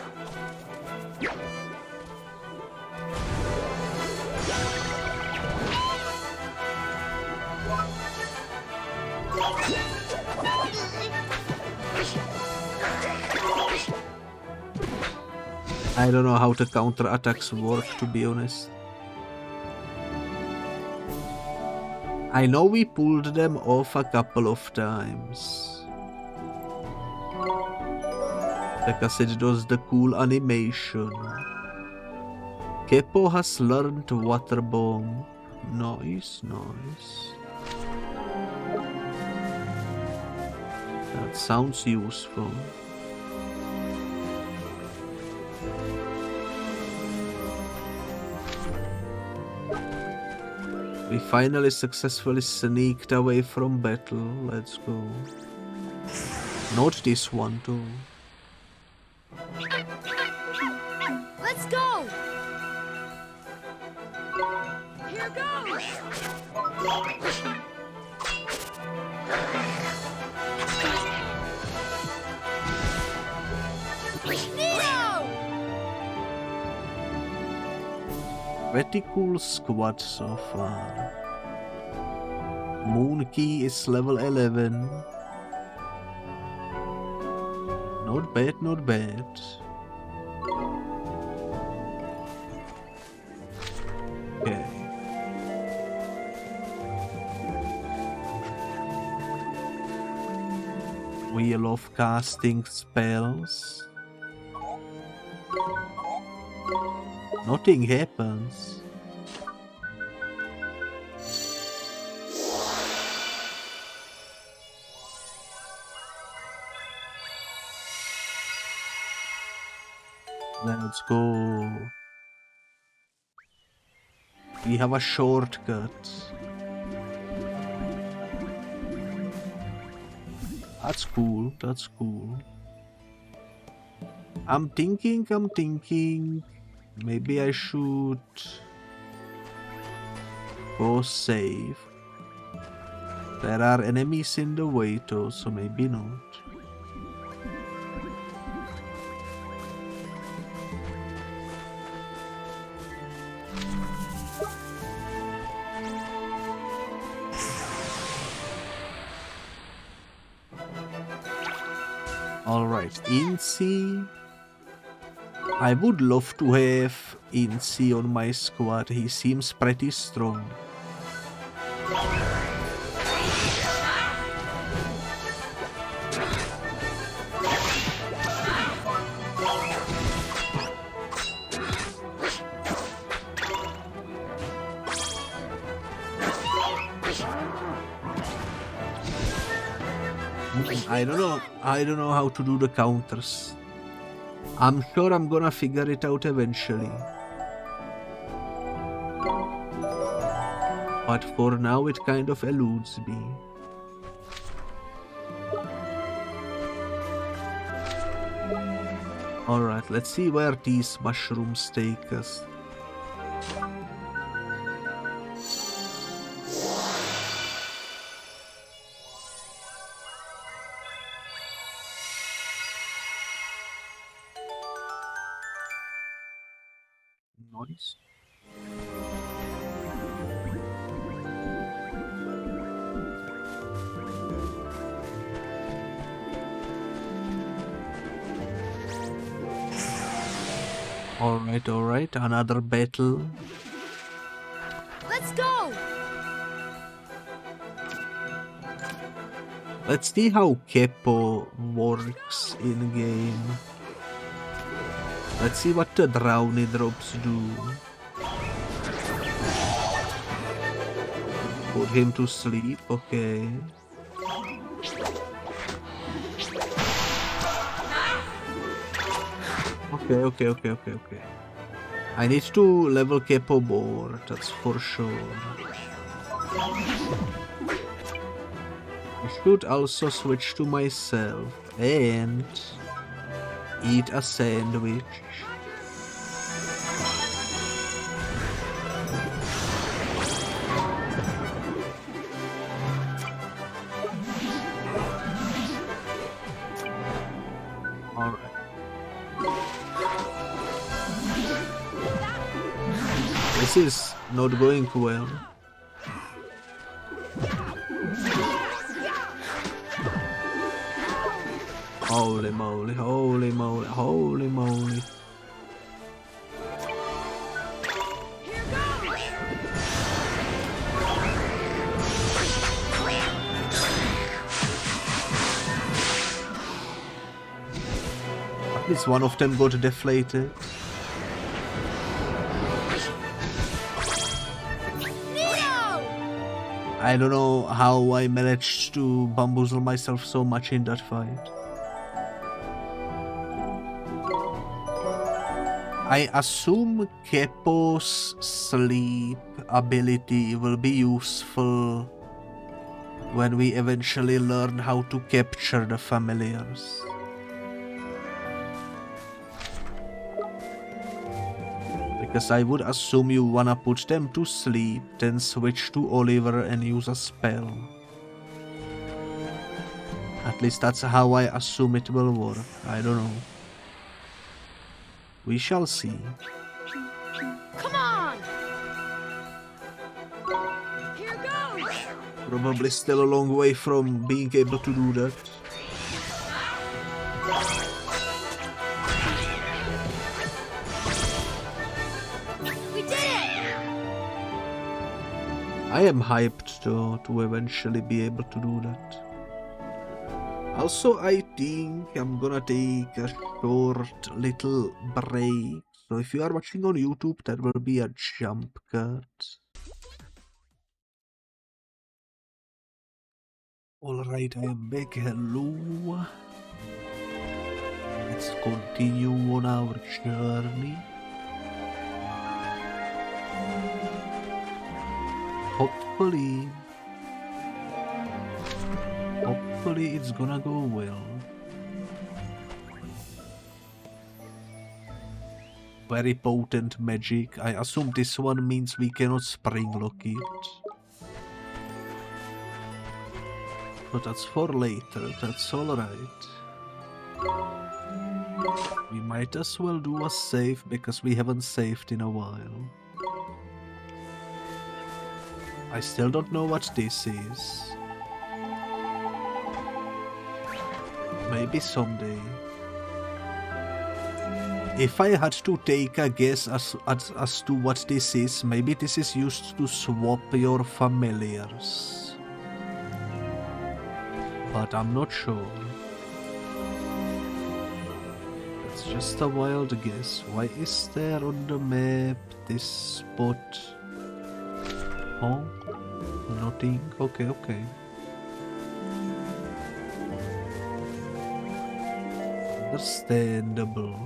I don't know how the counter attacks work, to be honest. I know we pulled them off a couple of times. Because it does the cool animation. Keppo has learned Water Bomb. Nice, nice. That sounds useful. We finally successfully sneaked away from battle. Let's go. Not this one too. Let's go! Here goes! Neo! Pretty cool squad so far. Moonkey is level 11. Not bad, not bad. Okay. We love casting spells. Nothing happens. Let's go. We have a shortcut. That's cool, that's cool. I'm thinking. Maybe I should go save. There are enemies in the way too, so maybe not. Alright, Incy. I would love to have Incy on my squad, he seems pretty strong. I don't know how to do the counters. I'm sure I'm gonna figure it out eventually. But for now it kind of eludes me. Alright, let's see where these mushrooms take us. Nice. Alright, another battle. Let's go! Let's see how Keppo works in game. Let's see what the Drowny drops do. Put him to sleep, okay. Okay. I need to level Keppo more, that's for sure. I should also switch to myself and eat a sandwich. Alright. This is not going well. Holy moly. At least one of them got deflated. I don't know how I managed to bamboozle myself so much in that fight. I assume Kepo's sleep ability will be useful when we eventually learn how to capture the familiars. Because I would assume you wanna put them to sleep, then switch to Oliver and use a spell. At least that's how I assume it will work. I don't know. We shall see. Come on! Here goes! Probably still a long way from being able to do that. We did it! I am hyped though to eventually be able to do that. Also, I think I'm gonna take a short little break. So if you are watching on YouTube, there will be a jump cut. Alright, I am back. Hello. Let's continue on our journey. Hopefully it's gonna go well. Very potent magic. I assume this one means we cannot spring lock it. But that's for later, that's alright. We might as well do a save because we haven't saved in a while. I still don't know what this is. Maybe someday. If I had to take a guess as to what this is, maybe this is used to swap your familiars. But I'm not sure. It's just a wild guess. Why is there on the map this spot? Oh, nothing. Okay. Understandable.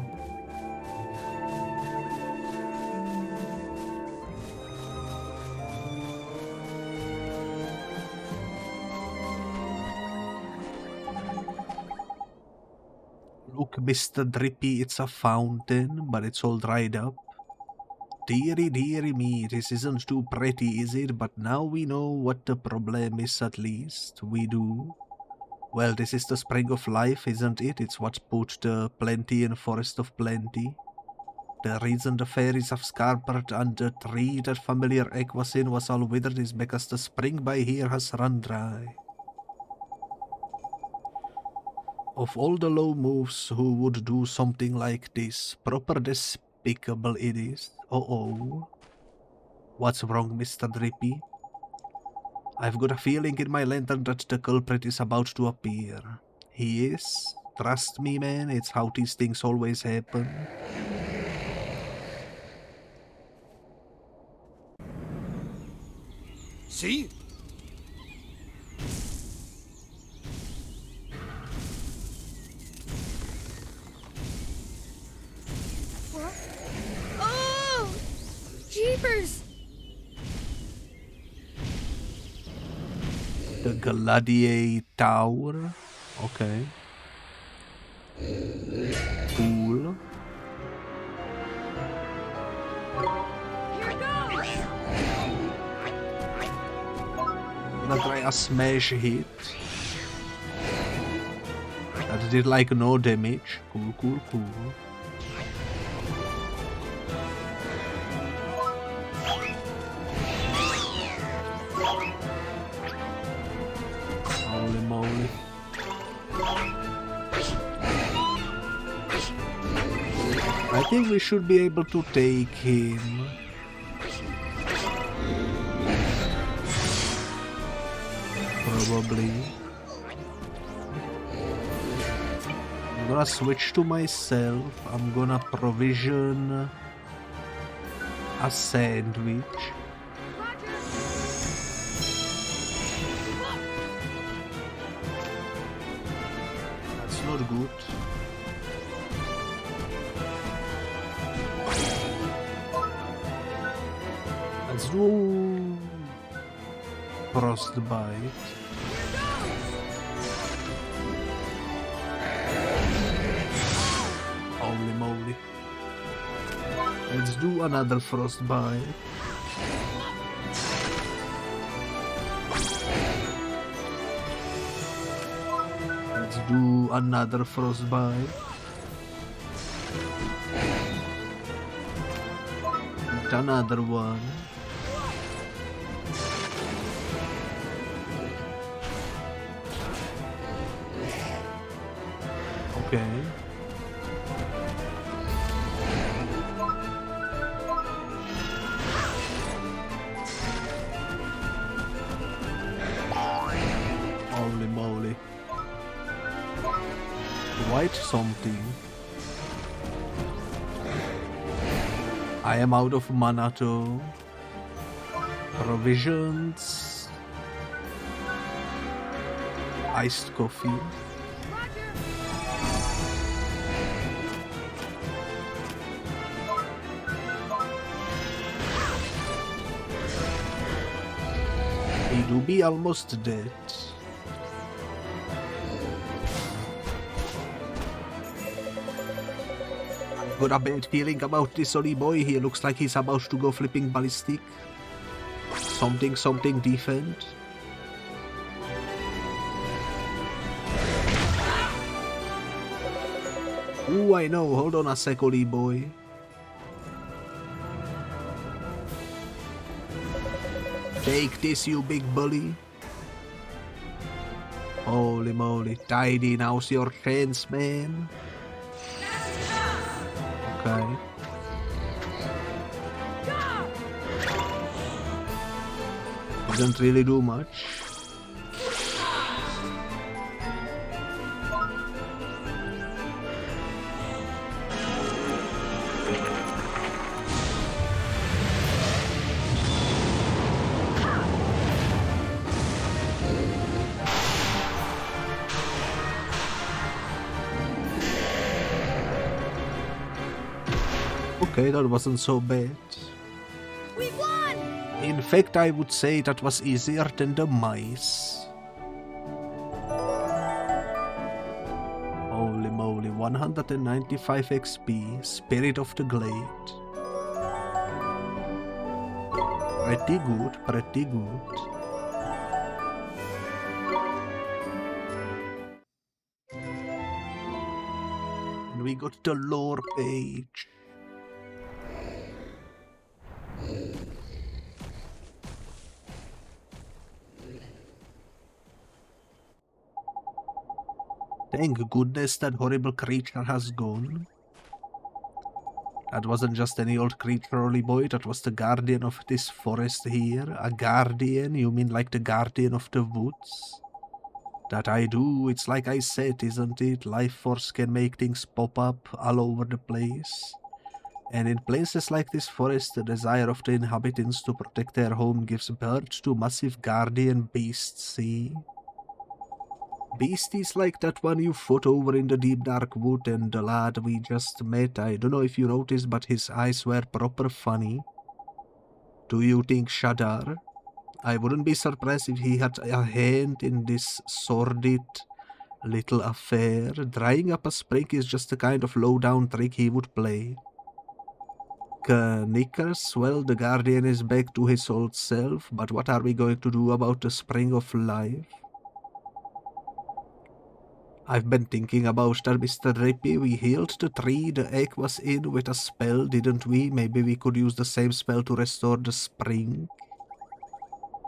Look, Mr. Drippy, it's a fountain, but it's all dried up. Dearie me, this isn't too pretty, is it? But now we know what the problem is, at least. We do. Well, this is the spring of life, isn't it? It's what put the plenty in Forest of Plenty. The reason the fairies have scarpered and the tree that familiar egg was in was all withered is because the spring by here has run dry. Of all the low moves who would do something like this, proper despicable it is. Uh-oh. What's wrong, Mr. Drippy? I've got a feeling in my lantern that the culprit is about to appear. He is? Trust me, man, it's how these things always happen. See? What? Oh! Jeepers! The Gladiataur. Okay. Cool. Here goes! Gonna try a smash hit. That did like no damage. Cool. Holy moly. I think we should be able to take him. Probably. I'm gonna switch to myself. I'm gonna provision a sandwich. That's not good. Let's do frostbite. Holy moly. Let's do another frostbite. Let's do another frostbite. And another one. Okay. Holy moly. White something. I am out of mana too. Provisions. Iced coffee. He do be almost dead. Got a bad feeling about this Oli boy. He looks like he's about to go flipping ballistic. Something defend. Ooh, I know. Hold on a sec, Oli boy. Take this, you big bully. Holy moly. Tidy, now's your chance, man. Okay. Doesn't really do much. Okay, that wasn't so bad. We won! In fact, I would say that was easier than the mice. Holy moly, 195 XP, Spirit of the Glade. Pretty good, pretty good. And we got the lore page. Thank goodness that horrible creature has gone. That wasn't just any old creature, Oli boy, that was the guardian of this forest here. A guardian? You mean like the guardian of the woods? That I do, it's like I said, isn't it? Life force can make things pop up all over the place. And in places like this forest, the desire of the inhabitants to protect their home gives birth to massive guardian beasts, see? Beasties like that one you fought over in the deep dark wood and the lad we just met. I don't know if you noticed, but his eyes were proper funny. Do you think Shadar? I wouldn't be surprised if he had a hand in this sordid little affair. Drying up a spring is just the kind of low-down trick he would play. Knickers, well, the Guardian is back to his old self, but what are we going to do about the Spring of Life? I've been thinking about that, Mr. Drippy. We healed the tree the egg was in with a spell, didn't we? Maybe we could use the same spell to restore the spring.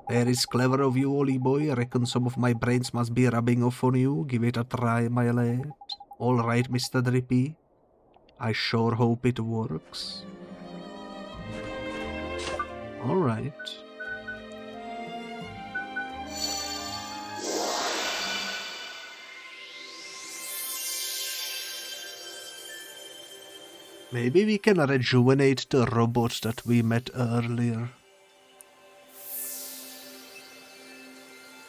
That is clever of you, Oli boy. I reckon some of my brains must be rubbing off on you. Give it a try, my lad. Alright, Mr. Drippy. I sure hope it works. Alright. Maybe we can rejuvenate the robot that we met earlier.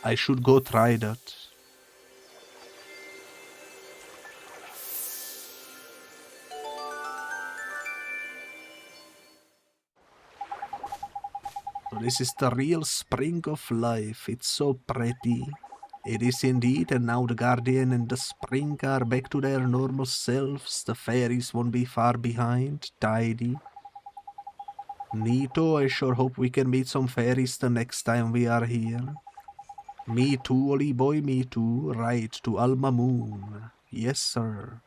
I should go try that. So this is the real spring of life. It's so pretty. It is indeed, and now the Guardian and the Spring are back to their normal selves. The fairies won't be far behind. Tidy. Neato, I sure hope we can meet some fairies the next time we are here. Me too, Ollie boy, me too. Right, to Alma Moon. Yes, sir.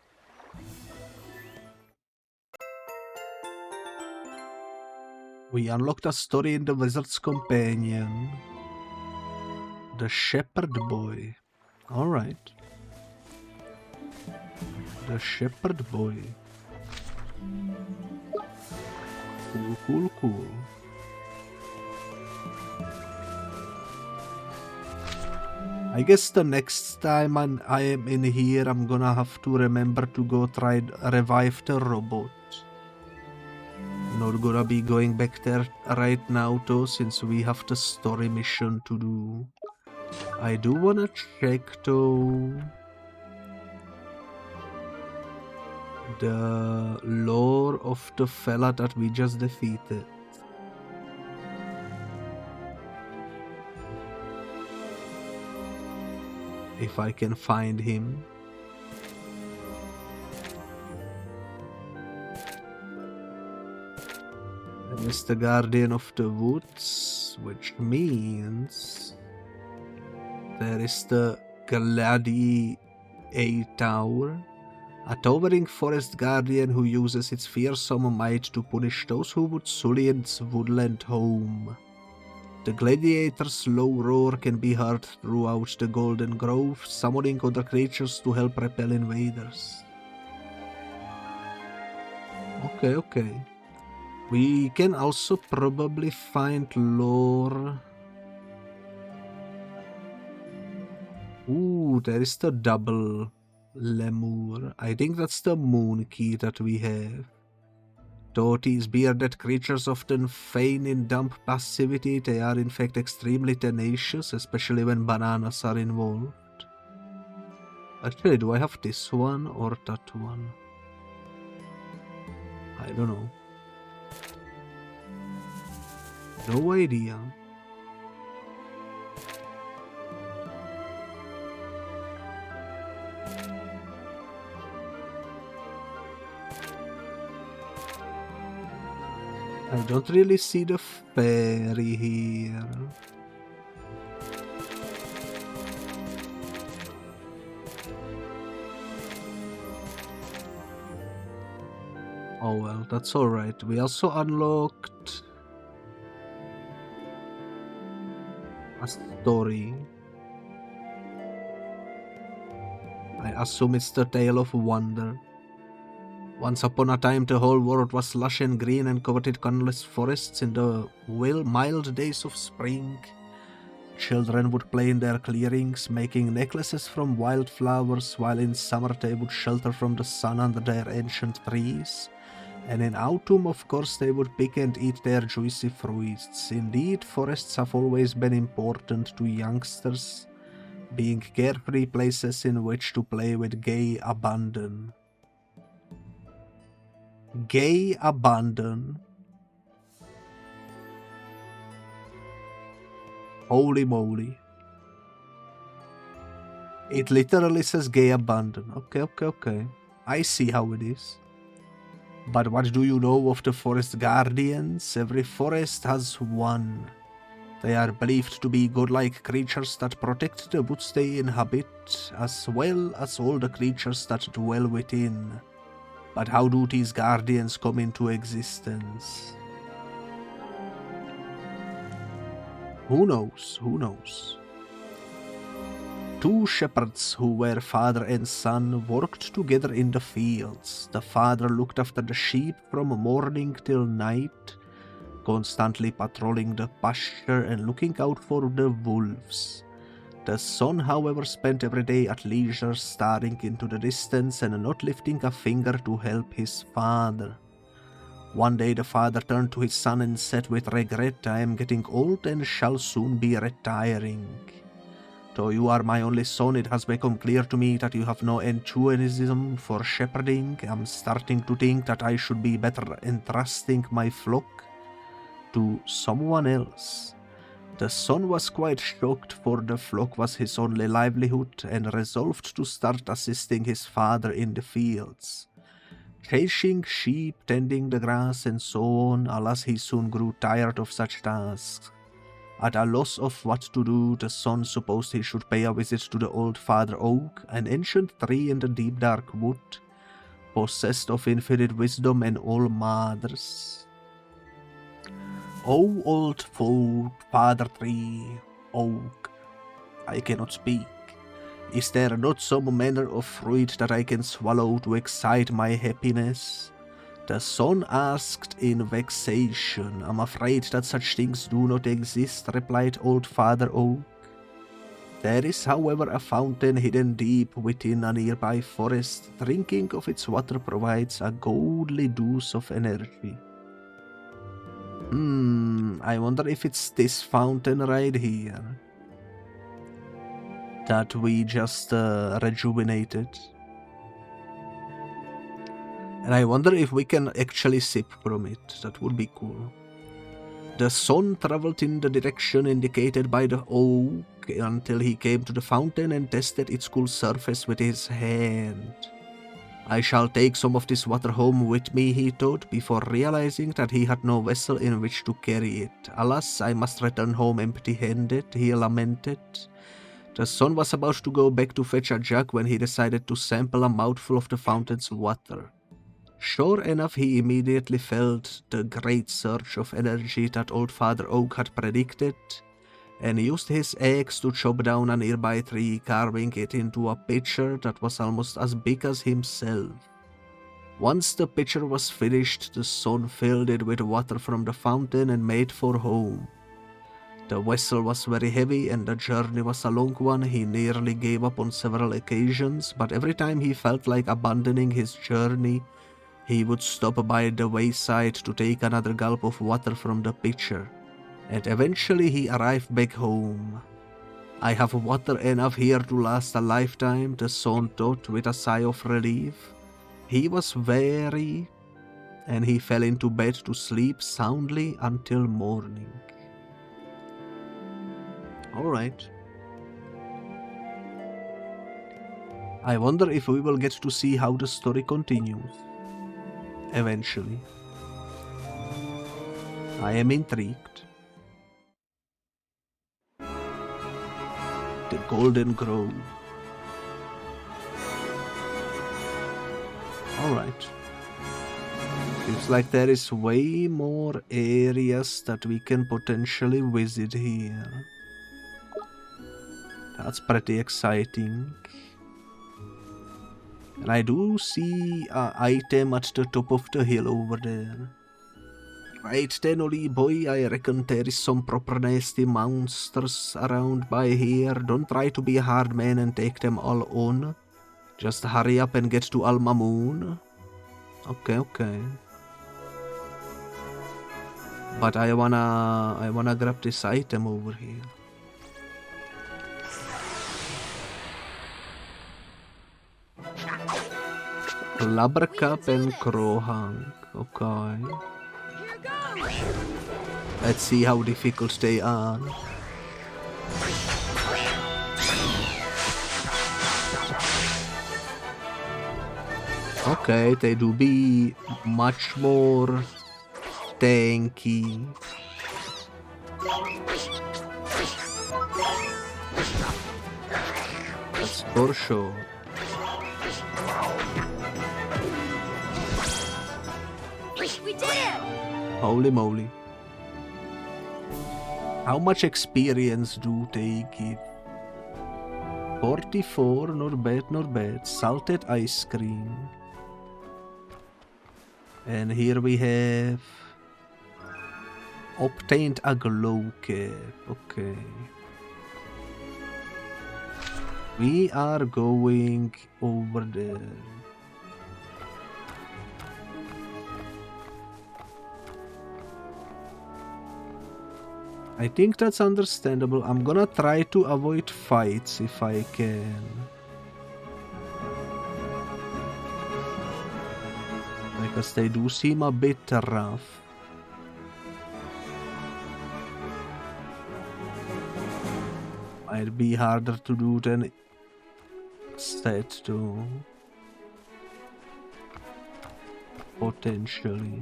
We unlocked a story in the Wizard's Companion. The Shepherd Boy. Alright. The Shepherd Boy. Cool, cool, cool. I guess the next time I am in here, I'm gonna have to remember to go try revive the robot. Not gonna be going back there right now though, since we have the story mission to do. I do wanna check though the lore of the fella that we just defeated. If I can find him. That is the Guardian of the Woods, which means there is the Gladiator, a towering forest guardian who uses its fearsome might to punish those who would sully its woodland home. The gladiator's low roar can be heard throughout the Golden Grove, summoning other creatures to help repel invaders. Okay. We can also probably find lore. Ooh, there is the double lemur. I think that's the moon key that we have. Though these bearded creatures often feign in dumb passivity, they are in fact extremely tenacious, especially when bananas are involved. Actually, do I have this one or that one? I don't know. No idea. I don't really see the fairy here. Oh well, that's alright. We also unlocked a story. I assume it's the Tale of Wonder. Once upon a time, the whole world was lush and green and covered in countless forests in the mild days of spring. Children would play in their clearings, making necklaces from wildflowers, while in summer they would shelter from the sun under their ancient trees. And in autumn, of course, they would pick and eat their juicy fruits. Indeed, forests have always been important to youngsters, being carefree places in which to play with gay abandon. Gay abandon. Holy moly. It literally says gay abandon. Okay. I see how it is. But what do you know of the forest guardians? Every forest has one. They are believed to be godlike creatures that protect the woods they inhabit, as well as all the creatures that dwell within. But how do these guardians come into existence? Who knows? Two shepherds who were father and son worked together in the fields. The father looked after the sheep from morning till night, constantly patrolling the pasture and looking out for the wolves. The son, however, spent every day at leisure, staring into the distance and not lifting a finger to help his father. One day the father turned to his son and said with regret, I am getting old and shall soon be retiring. Though you are my only son, it has become clear to me that you have no enthusiasm for shepherding. I'm starting to think that I should be better entrusting my flock to someone else. The son was quite shocked, for the flock was his only livelihood, and resolved to start assisting his father in the fields. Chasing sheep, tending the grass, and so on. Alas, he soon grew tired of such tasks. At a loss of what to do, the son supposed he should pay a visit to the old father oak, an ancient tree in the deep dark wood, possessed of infinite wisdom and all mothers. O old father tree, oak, I cannot speak. Is there not some manner of fruit that I can swallow to excite my happiness? The son asked in vexation. I'm afraid that such things do not exist, replied old Father Oak. There is, however, a fountain hidden deep within a nearby forest. Drinking of its water provides a goodly dose of energy. I wonder if it's this fountain right here that we just rejuvenated. And I wonder if we can actually sip from it. That would be cool. The son traveled in the direction indicated by the oak until he came to the fountain and tested its cool surface with his hand. I shall take some of this water home with me, he thought, before realizing that he had no vessel in which to carry it. Alas, I must return home empty-handed, he lamented. The son was about to go back to fetch a jug when he decided to sample a mouthful of the fountain's water. Sure enough, he immediately felt the great surge of energy that old Father Oak had predicted, and used his axe to chop down a nearby tree, carving it into a pitcher that was almost as big as himself. Once the pitcher was finished, the son filled it with water from the fountain and made for home. The vessel was very heavy and the journey was a long one. He nearly gave up on several occasions, but every time he felt like abandoning his journey, he would stop by the wayside to take another gulp of water from the pitcher, and eventually he arrived back home. I have water enough here to last a lifetime, the son thought with a sigh of relief. He was weary, and he fell into bed to sleep soundly until morning. Alright. I wonder if we will get to see how the story continues. Eventually. I am intrigued. The Golden Grove. Alright. Seems like there is way more areas that we can potentially visit here. That's pretty exciting. And I do see an item at the top of the hill over there. Right then, Oli boy, I reckon there is some proper nasty monsters around by here. Don't try to be a hard man and take them all on. Just hurry up and get to Al Mamoon. Okay. But I wanna grab this item over here. Labbercup and Crowhunk. Okay. Let's see how difficult they are. Okay, they do be much more tanky. That's for sure. We did it! Holy moly. How much experience do they give? 44, not bad. Salted ice cream. And here we have obtained a glow cap. Okay. We are going over there. I think that's understandable. I'm gonna try to avoid fights if I can. Because they do seem a bit rough. Might be harder to do than said to. Potentially.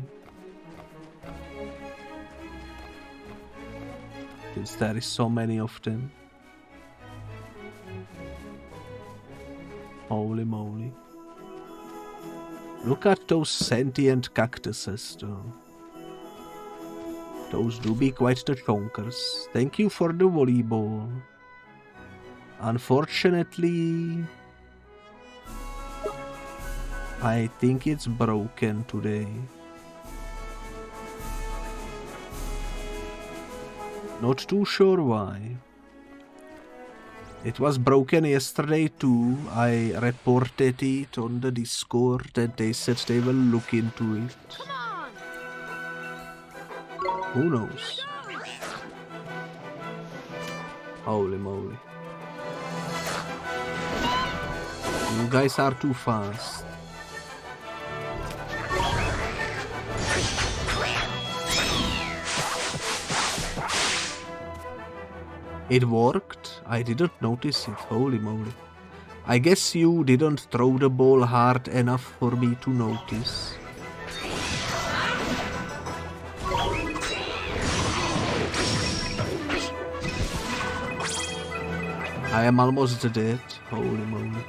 Since there is so many of them. Holy moly. Look at those sentient cactuses though. Those do be quite the chonkers. Thank you for the volleyball. Unfortunately, I think it's broken today. Not too sure why. It was broken yesterday too. I reported it on the Discord and they said they will look into it. Who knows? Holy moly. You guys are too fast. It worked? I didn't notice it, holy moly. I guess you didn't throw the ball hard enough for me to notice. I am almost dead, holy moly.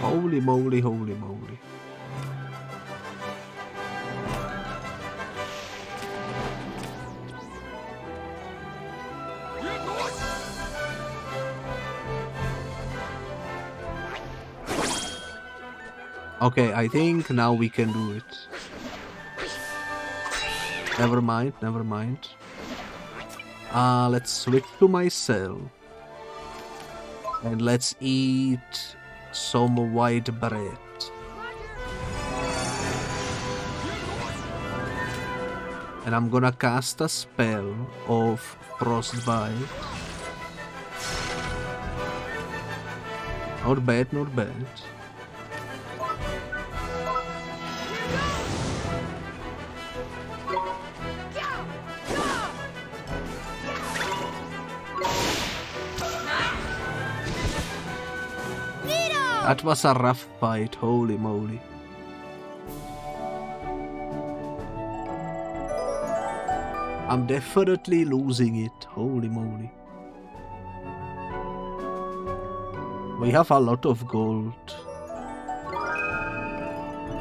Holy moly, holy moly. Okay, I think now we can do it. Never mind, never mind. Let's switch to my cell. And let's eat some white bread. And I'm gonna cast a spell of Frostbite. Not bad, not bad. That was a rough fight, holy moly. I'm definitely losing it, holy moly. We have a lot of gold.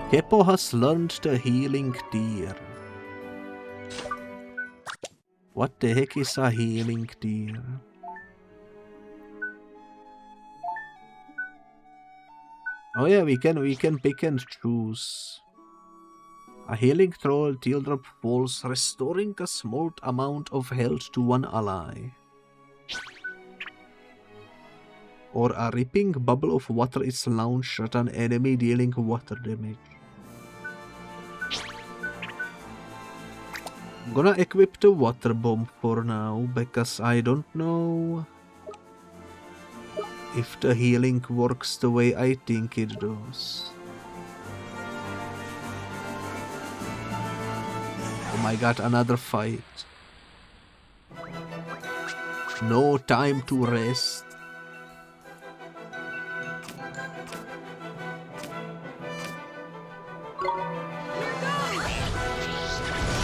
Kepo has learned the healing deer. What the heck is a healing deer? Oh yeah, we can pick and choose. A healing troll teardrop falls, restoring a small amount of health to one ally. Or a ripping bubble of water is launched at an enemy, dealing water damage. I'm gonna equip the water bomb for now, because I don't know if the healing works the way I think it does. Oh my god, another fight. No time to rest.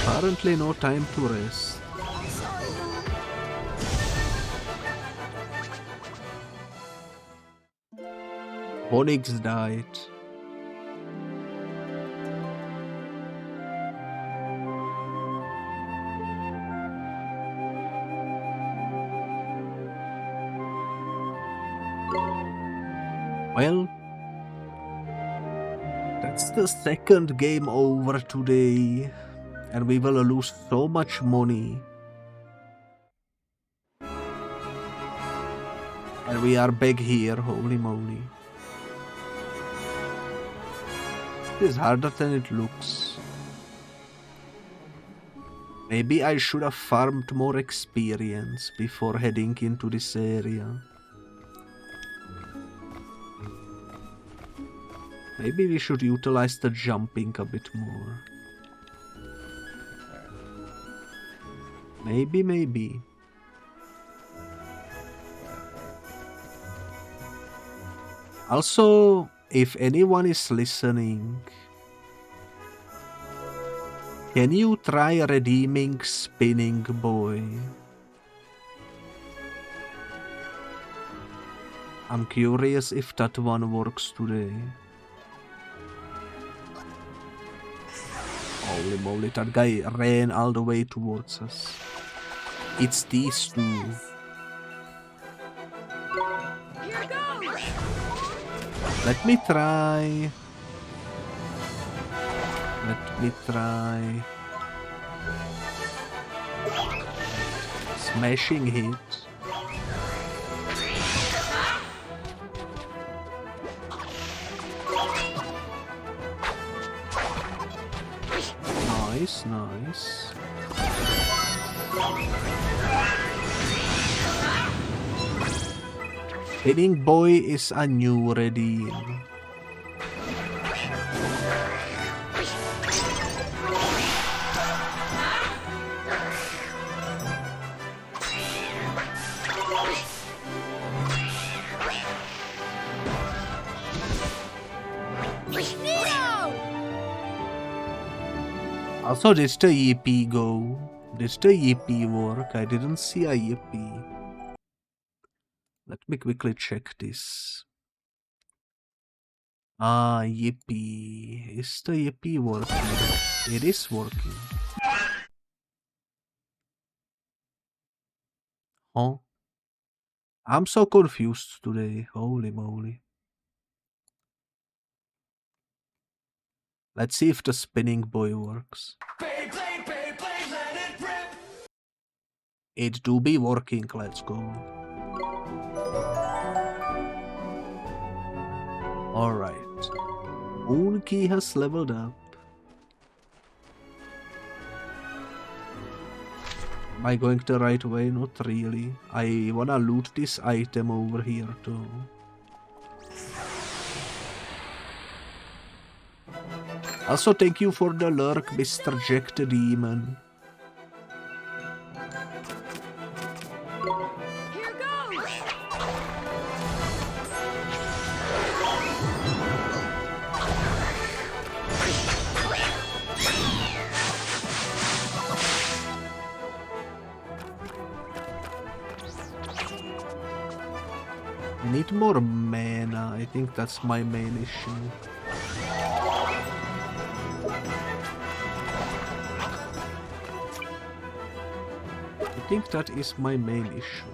Apparently no time to rest. Onyx died. Well, that's the second game over today, and we will lose so much money. And we are back here, holy moly. It is harder than it looks. Maybe I should have farmed more experience before heading into this area. Maybe we should utilize the jumping a bit more. Maybe. Also, if anyone is listening, can you try redeeming Spinning Boy? I'm curious if that one works today. Holy moly, that guy ran all the way towards us. It's these two. Here goes. Let me try. Smashing hit. Nice. Spinning Boy is a new redeem. Also, did the EP go? Did the EP work? I didn't see a EP. Let me quickly check this. EP. Is the EP working? It is working. Huh? I'm so confused today. Holy moly. Let's see if the Spinning Boy works. It do be working, let's go. Alright. Moonkey has leveled up. Am I going the right way? Not really. I wanna loot this item over here too. Also, thank you for the lurk, Mr. Jack the Demon. Here goes. I need more mana. I think that's my main issue. I think that is my main issue.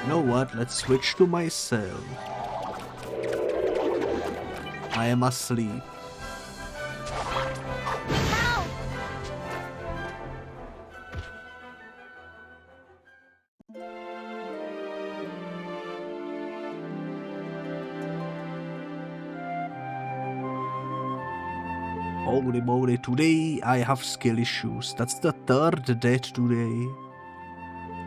You know what? Let's switch to myself. I am asleep. Holy moly, today I have skill issues. That's the third death today.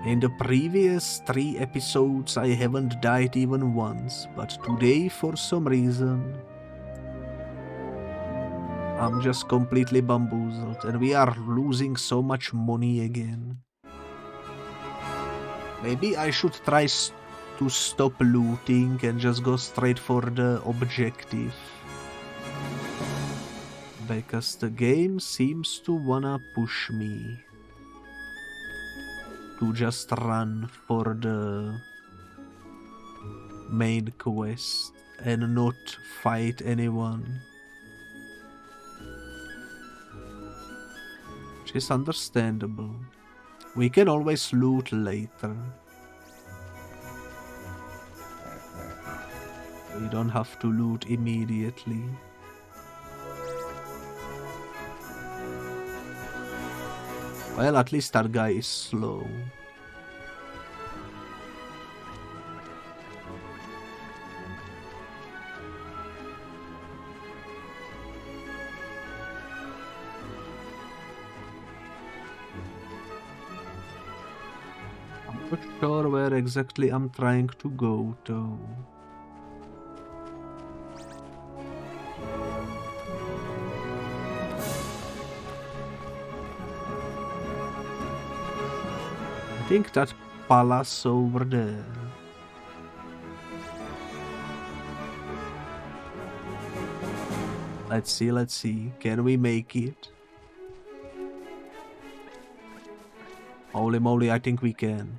In the previous 3 episodes I haven't died even once, but today for some reason I'm just completely bamboozled and we are losing so much money again. Maybe I should try to stop looting and just go straight for the objective. Because the game seems to wanna push me to just run for the main quest and not fight anyone. Which is understandable. We can always loot later. We don't have to loot immediately. Well, at least that guy is slow. Not sure where exactly I'm trying to go to. I think that palace over there. Let's see. Can we make it? Holy moly, I think we can.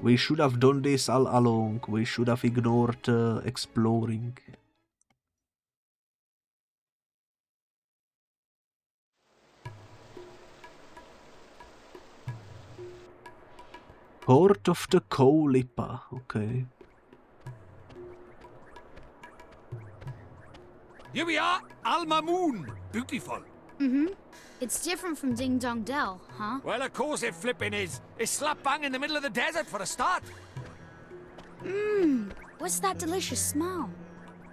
We should have done this all along. We should have ignored exploring. Port of the Kolipa, okay. Here we are, Alma Moon. Beautiful. Mm-hmm. It's different from Ding Dong Dell, huh? Well, of course it flipping is. It's slap bang in the middle of the desert for a start. What's that delicious smell?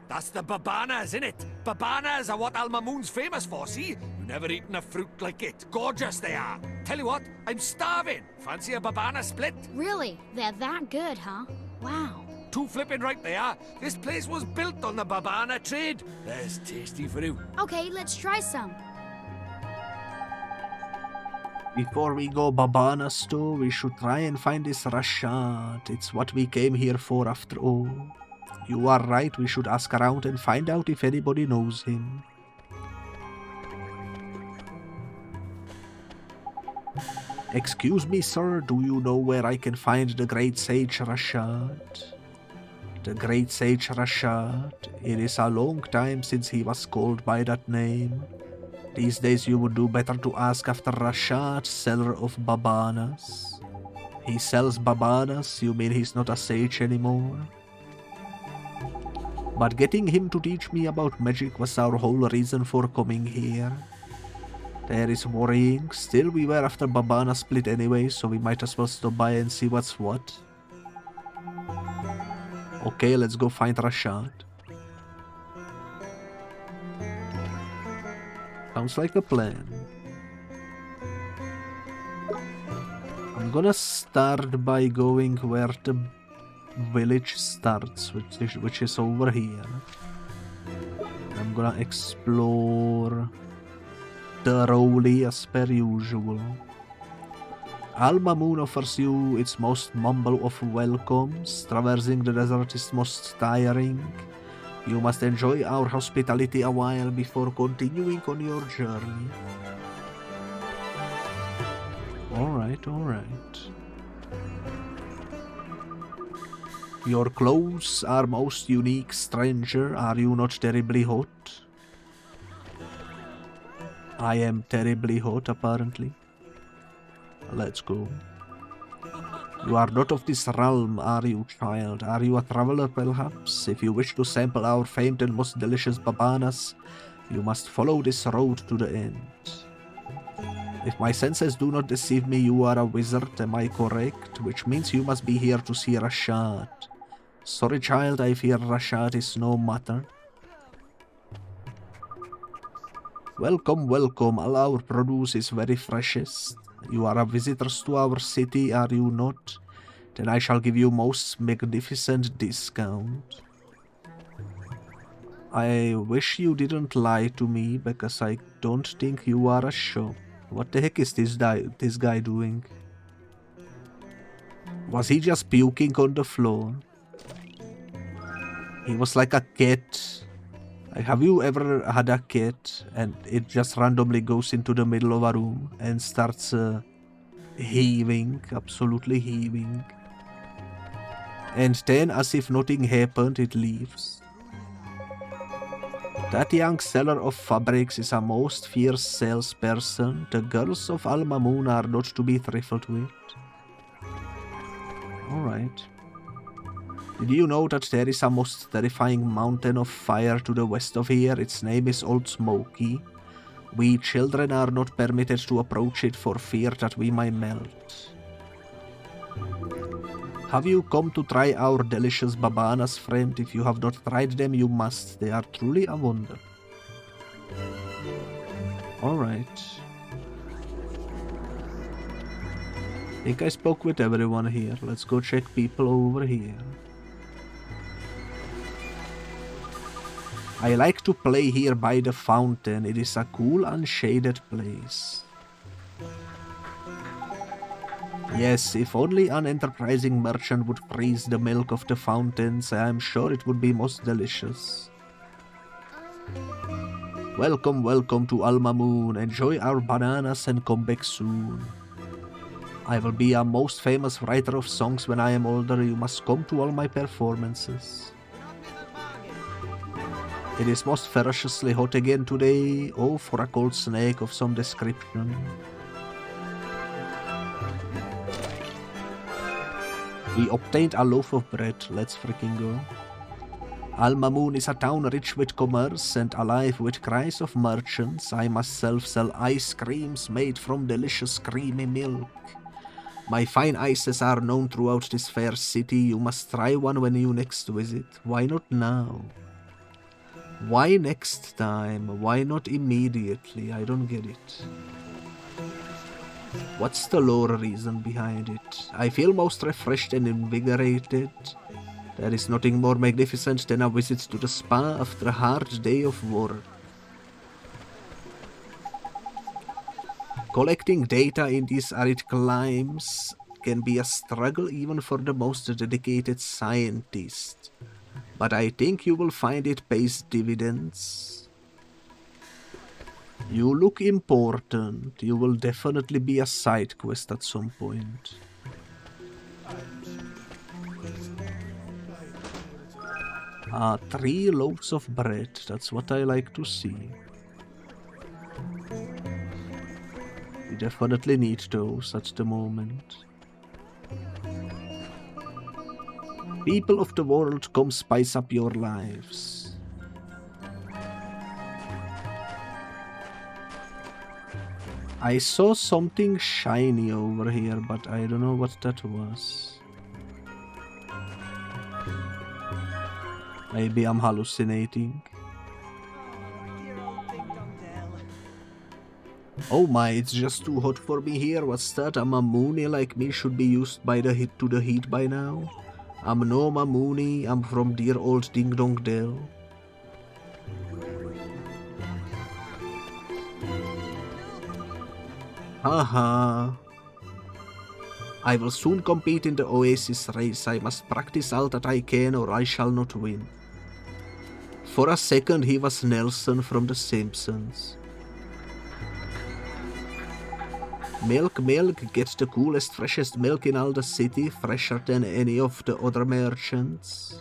That's the babanas, innit? Babanas are what Alma Moon's famous for, see? You never eaten a fruit like it. Gorgeous they are. Tell you what, I'm starving. Fancy a babana split? Really? They're that good, huh? Wow. Too flipping right they are. This place was built on the babana trade. There's tasty fruit. Okay, let's try some. Before we go Babana store, we should try and find this Rashad. It's what we came here for after all. You are right, we should ask around and find out if anybody knows him. Excuse me, sir, do you know where I can find the Great Sage Rashad? The Great Sage Rashad. It is a long time since he was called by that name. These days you would do better to ask after Rashad, seller of babanas. He sells babanas, you mean he's not a sage anymore? But getting him to teach me about magic was our whole reason for coming here. There is worrying. Still, we were after babana split anyway, so we might as well stop by and see what's what. Okay, let's go find Rashad. Sounds like a plan. I'm gonna start by going where the village starts, which is over here. I'm gonna explore thoroughly as per usual. Alma Moon offers you its most mumble of welcomes. Traversing the desert is most tiring. You must enjoy our hospitality a while before continuing on your journey. Alright. Your clothes are most unique, stranger. Are you not terribly hot? I am terribly hot, apparently. Let's go. You are not of this realm, are you, child? Are you a traveler, perhaps? If you wish to sample our famed and most delicious babanas, you must follow this road to the end. If my senses do not deceive me, you are a wizard, am I correct? Which means you must be here to see Rashad. Sorry, child, I fear Rashad is no matter. Welcome. All our produce is very freshest. You are a visitors to our city, are you not? Then I shall give you most magnificent discount. I wish you didn't lie to me, because I don't think you are a shop. What the heck is this guy doing? Was he just puking on the floor? He was like a cat. Like, have you ever had a cat and it just randomly goes into the middle of a room and starts heaving, absolutely heaving. And then, as if nothing happened, it leaves. That young seller of fabrics is a most fierce salesperson. The girls of Alma Moon are not to be trifled with. Alright. Did you know that there is a most terrifying mountain of fire to the west of here? Its name is Old Smoky. We children are not permitted to approach it for fear that we might melt. Have you come to try our delicious babanas, friend? If you have not tried them, you must. They are truly a wonder. Alright. I think I spoke with everyone here. Let's go check people over here. I like to play here by the fountain. It is a cool, unshaded place. Yes, if only an enterprising merchant would freeze the milk of the fountains, I am sure it would be most delicious. Welcome, welcome to Alma Moon. Enjoy our bananas and come back soon. I will be a most famous writer of songs when I am older. You must come to all my performances. It is most ferociously hot again today. Oh, for a cold snake of some description. We obtained a loaf of bread. Let's freaking go. Alma Moon is a town rich with commerce and alive with cries of merchants. I myself sell ice creams made from delicious creamy milk. My fine ices are known throughout this fair city. You must try one when you next visit. Why not now? Why next time? Why not immediately? I don't get it. What's the lore reason behind it? I feel most refreshed and invigorated. There is nothing more magnificent than a visit to the spa after a hard day of work. Collecting data in these arid climes can be a struggle even for the most dedicated scientist. But I think you will find it pays dividends. You look important. You will definitely be a side quest at some point. 3 loaves of bread. That's what I like to see. We definitely need those at the moment. People of the world, come spice up your lives. I saw something shiny over here, but I don't know what that was. Maybe I'm hallucinating. Oh my, it's just too hot for me here. What's that? A Mammooni like me should be used by the heat by now. I'm no Mammooni. I'm from dear old Ding Dong Dell. Haha. I will soon compete in the Oasis race. I must practice all that I can or I shall not win. For a second he was Nelson from The Simpsons. Milk, get the coolest, freshest milk in all the city, fresher than any of the other merchants.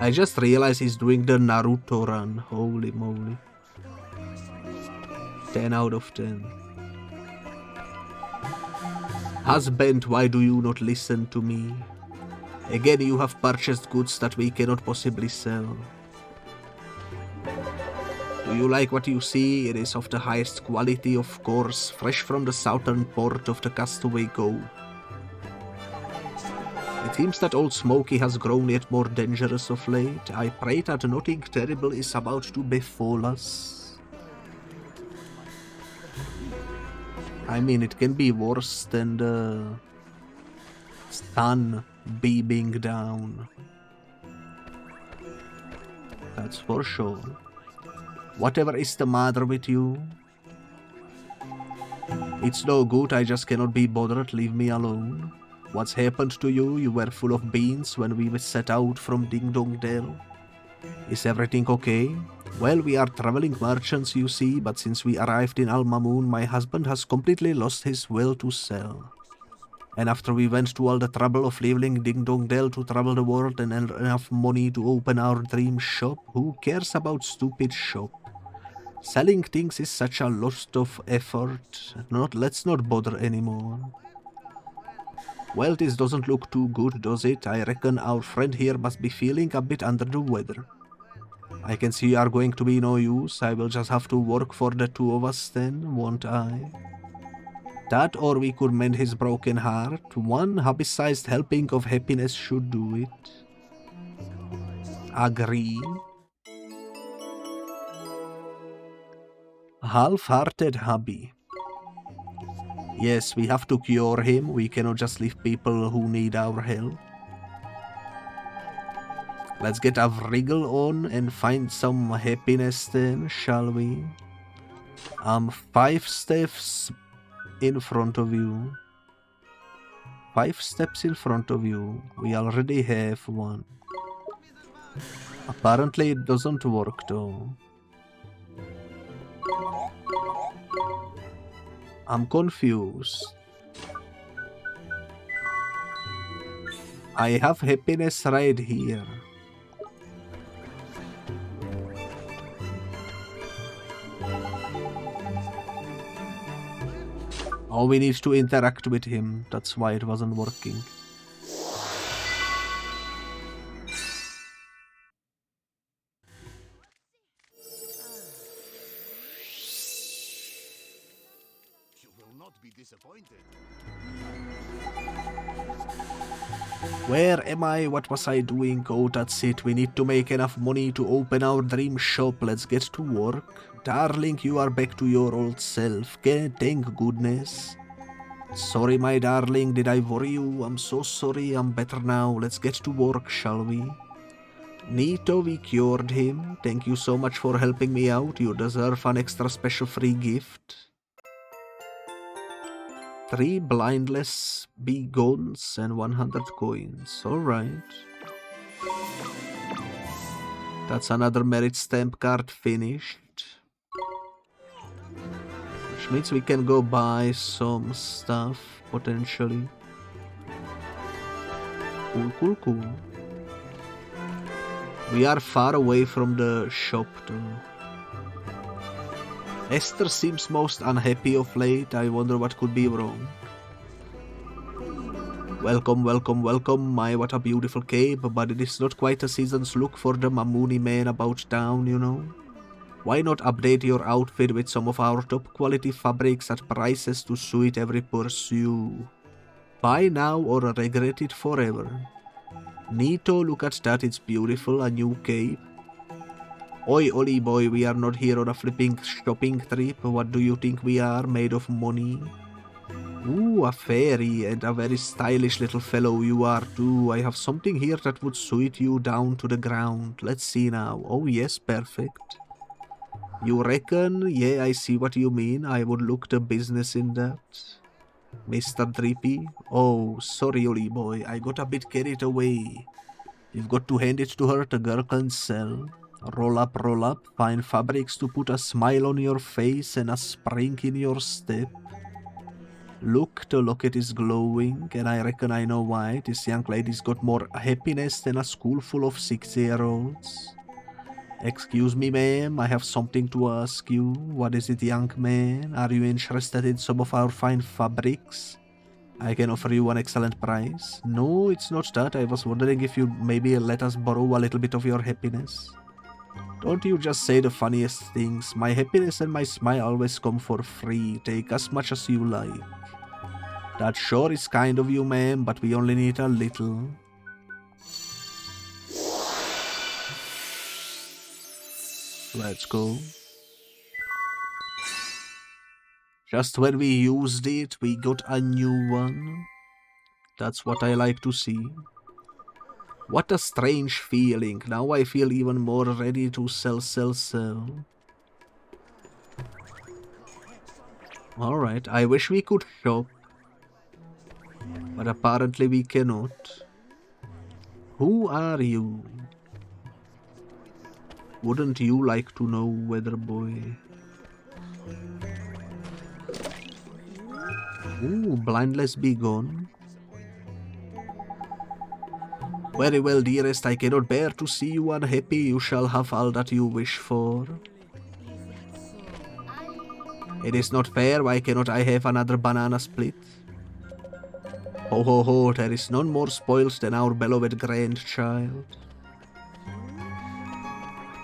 I just realized he's doing the Naruto run. Holy moly. 10 out of 10. Husband, why do you not listen to me? Again, you have purchased goods that we cannot possibly sell. Do you like what you see? It is of the highest quality, of course, fresh from the southern port of the Castaway Cove. It seems that old Smokey has grown yet more dangerous of late. I pray that nothing terrible is about to befall us. I mean, it can be worse than the sun beaming down. That's for sure. Whatever is the matter with you? It's no good, I just cannot be bothered, leave me alone. What's happened to you? You were full of beans when we set out from Ding Dong Dell. Is everything okay? Well, we are traveling merchants, you see, but since we arrived in Alma Moon, my husband has completely lost his will to sell. And after we went to all the trouble of leaving Ding Dong Dell to travel the world and earn enough money to open our dream shop, who cares about stupid shop? Selling things is such a lot of effort. Let's not bother anymore. Well, this doesn't look too good, does it? I reckon our friend here must be feeling a bit under the weather. I can see you are going to be no use. I will just have to work for the two of us then, won't I? That, or we could mend his broken heart. One hobby-sized helping of happiness should do it. Agree. Half-hearted hubby. Yes, we have to cure him. We cannot just leave people who need our help. Let's get a wriggle on and find some happiness then, shall we? 5 steps in front of you. 5 steps in front of you. We already have one. Apparently it doesn't work though. I'm confused. I have happiness right here. Oh, we need to interact with him. That's why it wasn't working. You will not be disappointed. Where am I? What was I doing? Oh, that's it. We need to make enough money to open our dream shop. Let's get to work. Darling, you are back to your old self. Thank goodness. Sorry, my darling. Did I worry you? I'm so sorry. I'm better now. Let's get to work, shall we? Neato, we cured him. Thank you so much for helping me out. You deserve an extra special free gift. 3 blindless begons and 100 coins. Alright. That's another merit stamp card finished. Which means we can go buy some stuff, potentially. Cool. We are far away from the shop though. Esther seems most unhappy of late. I wonder what could be wrong. Welcome. My, what a beautiful cape, but it is not quite a season's look for the Mamuni man about town, you know. Why not update your outfit with some of our top quality fabrics at prices to suit every pursuit? Buy now or regret it forever. Neato, look at that, it's beautiful, a new cape. Oi, Oli boy, we are not here on a flipping shopping trip. What do you think we are, made of money? Ooh, a fairy, and a very stylish little fellow you are too. I have something here that would suit you down to the ground. Let's see now. Oh yes, perfect. You reckon? Yeah, I see what you mean. I would look the business in that. Mr. Drippy? Oh, sorry, Oli boy. I got a bit carried away. You've got to hand it to her, the girl can sell. Roll up, find fabrics to put a smile on your face and a spring in your step. Look, the locket is glowing, and I reckon I know why. This young lady's got more happiness than a school full of 6-year-olds. Excuse me, ma'am, I have something to ask you. What is it, young man? Are you interested in some of our fine fabrics? I can offer you an excellent price. No, it's not that. I was wondering if you'd maybe let us borrow a little bit of your happiness. Don't you just say the funniest things. My happiness and my smile always come for free. Take as much as you like. That sure is kind of you, ma'am, but we only need a little. Let's go. Just when we used it, we got a new one. That's what I like to see. What a strange feeling. Now I feel even more ready to sell. Alright, I wish we could shop. But apparently we cannot. Who are you? Wouldn't you like to know, weather boy? Ooh, blindless be gone. Very well, dearest, I cannot bear to see you unhappy. You shall have all that you wish for. It is not fair. Why cannot I have another banana split? Ho ho ho, there is none more spoiled than our beloved grandchild.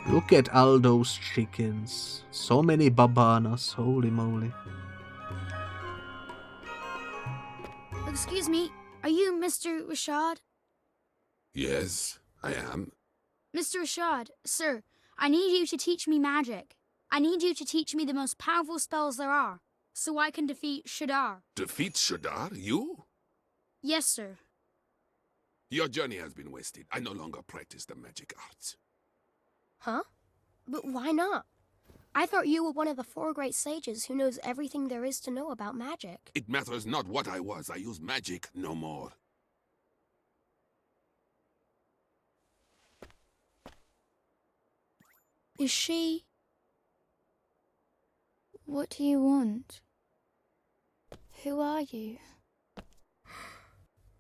Look at all those chickens. So many babanas, holy moly. Excuse me, are you Mr. Rashad? Yes, I am. Mr. Rashad, sir, I need you to teach me magic. I need you to teach me the most powerful spells there are, so I can defeat Shadar. Defeat Shadar? You? Yes, sir. Your journey has been wasted. I no longer practice the magic arts. Huh? But why not? I thought you were one of the 4 great sages who knows everything there is to know about magic. It matters not what I was. I use magic no more. Is she... What do you want? Who are you?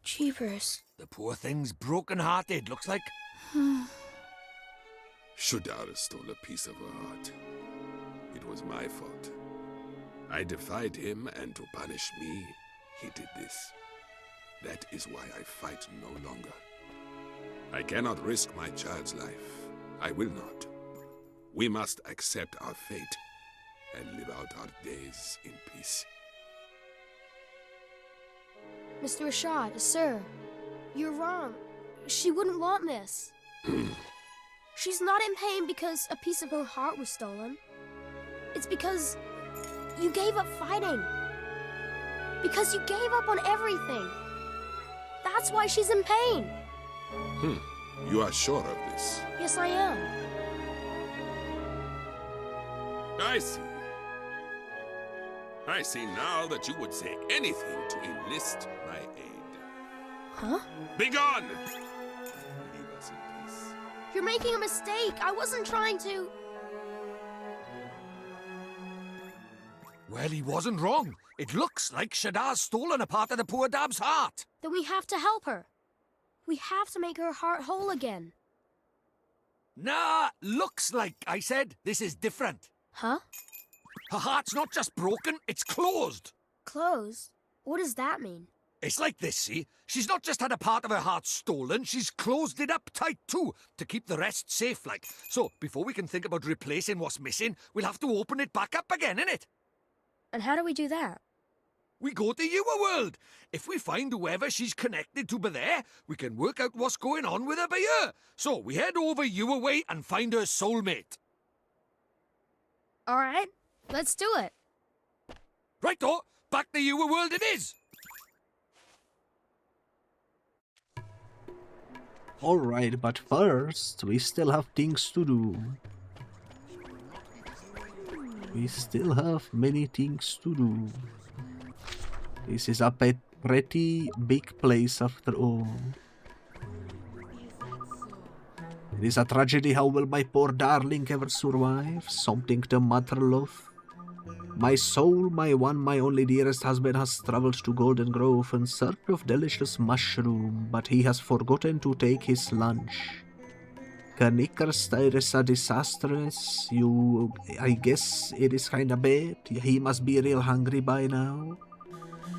Jeepers. The poor thing's broken-hearted, looks like. Shadar stole a piece of her heart. It was my fault. I defied him, and to punish me, he did this. That is why I fight no longer. I cannot risk my child's life. I will not. We must accept our fate and live out our days in peace. Mr. Rashad, sir, you're wrong. She wouldn't want this. She's not in pain because a piece of her heart was stolen. It's because you gave up fighting. Because you gave up on everything. That's why she's in pain. You are sure of this? Yes, I am. I see. I see now that you would say anything to enlist my aid. Huh? Begone! Leave us in peace. You're making a mistake. I wasn't trying to... Well, he wasn't wrong. It looks like Shadar's stolen a part of the poor dab's heart. Then we have to help her. We have to make her heart whole again. Nah, looks like, I said. This is different. Huh? Her heart's not just broken, it's closed. Closed? What does that mean? It's like this, see? She's not just had a part of her heart stolen, she's closed it up tight too, to keep the rest safe like. So, before we can think about replacing what's missing, we'll have to open it back up again, innit? And how do we do that? We go to your world. If we find whoever she's connected to by there, we can work out what's going on with her by here. So, we head over your way and find her soulmate. All right, let's do it. Righto, back to your world it is. Alright, but first, we still have things to do. We still have many things to do. This is a pretty big place after all. It is a tragedy how will my poor darling ever survive, something the mother love. My soul, my one, my only dearest husband has travelled to Golden Grove in search of delicious mushroom, but he has forgotten to take his lunch. Knickers are disastrous. I guess it is kinda bad. He must be real hungry by now.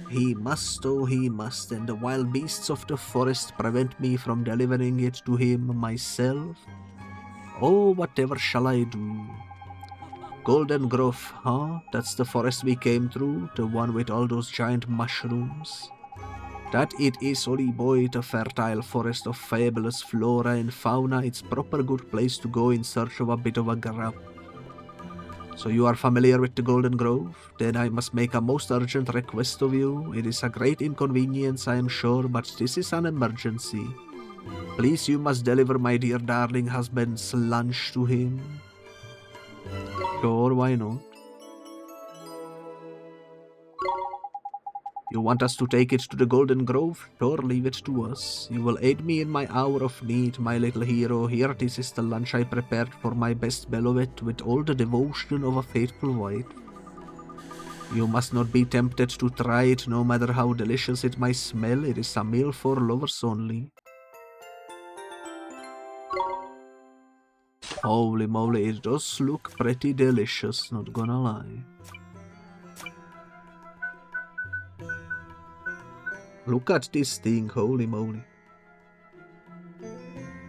He must, oh he must, and the wild beasts of the forest prevent me from delivering it to him myself. Oh, whatever shall I do? Golden Grove, huh? That's the forest we came through, the one with all those giant mushrooms. That it is, Oli boy, the fertile forest of fabulous flora and fauna. It's proper good place to go in search of a bit of a grub. So you are familiar with the Golden Grove? Then I must make a most urgent request of you. It is a great inconvenience, I am sure, but this is an emergency. Please, you must deliver my dear darling husband's lunch to him. Sure, why not? You want us to take it to the Golden Grove? Sure, leave it to us. You will aid me in my hour of need, my little hero. Here, this is the lunch I prepared for my best beloved with all the devotion of a faithful wife. You must not be tempted to try it, no matter how delicious it might smell. It is a meal for lovers only. Holy moly, it does look pretty delicious, not gonna lie. Look at this thing, holy moly.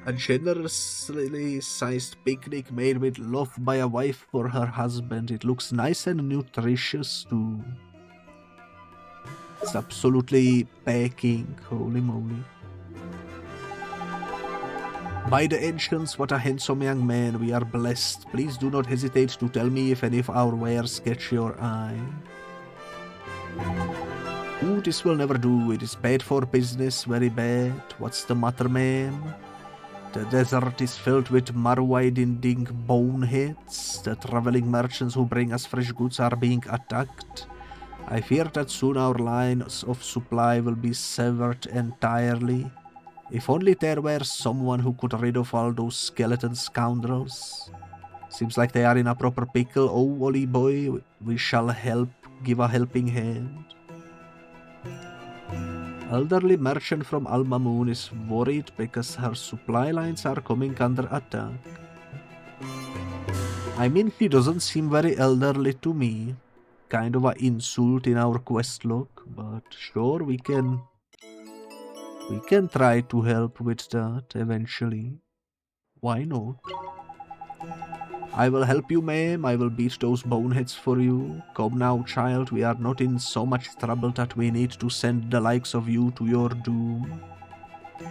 A generously sized picnic made with love by a wife for her husband. It looks nice and nutritious too. It's absolutely packing, holy moly. By the ancients, what a handsome young man, we are blessed. Please do not hesitate to tell me if any of our wares catch your eye. Ooh, this will never do. It is bad for business, very bad. What's the matter, ma'am? The desert is filled with marrow-eating boneheads. The traveling merchants who bring us fresh goods are being attacked. I fear that soon our lines of supply will be severed entirely. If only there were someone who could rid of all those skeleton scoundrels. Seems like they are in a proper pickle. Oh, Ollie boy, we shall give a helping hand. Elderly merchant from Alma Moon is worried because her supply lines are coming under attack. I mean, she doesn't seem very elderly to me. Kind of an insult in our quest log, but sure, we can try to help with that eventually. Why not? I will help you, ma'am. I will beat those boneheads for you. Come now, child. We are not in so much trouble that we need to send the likes of you to your doom.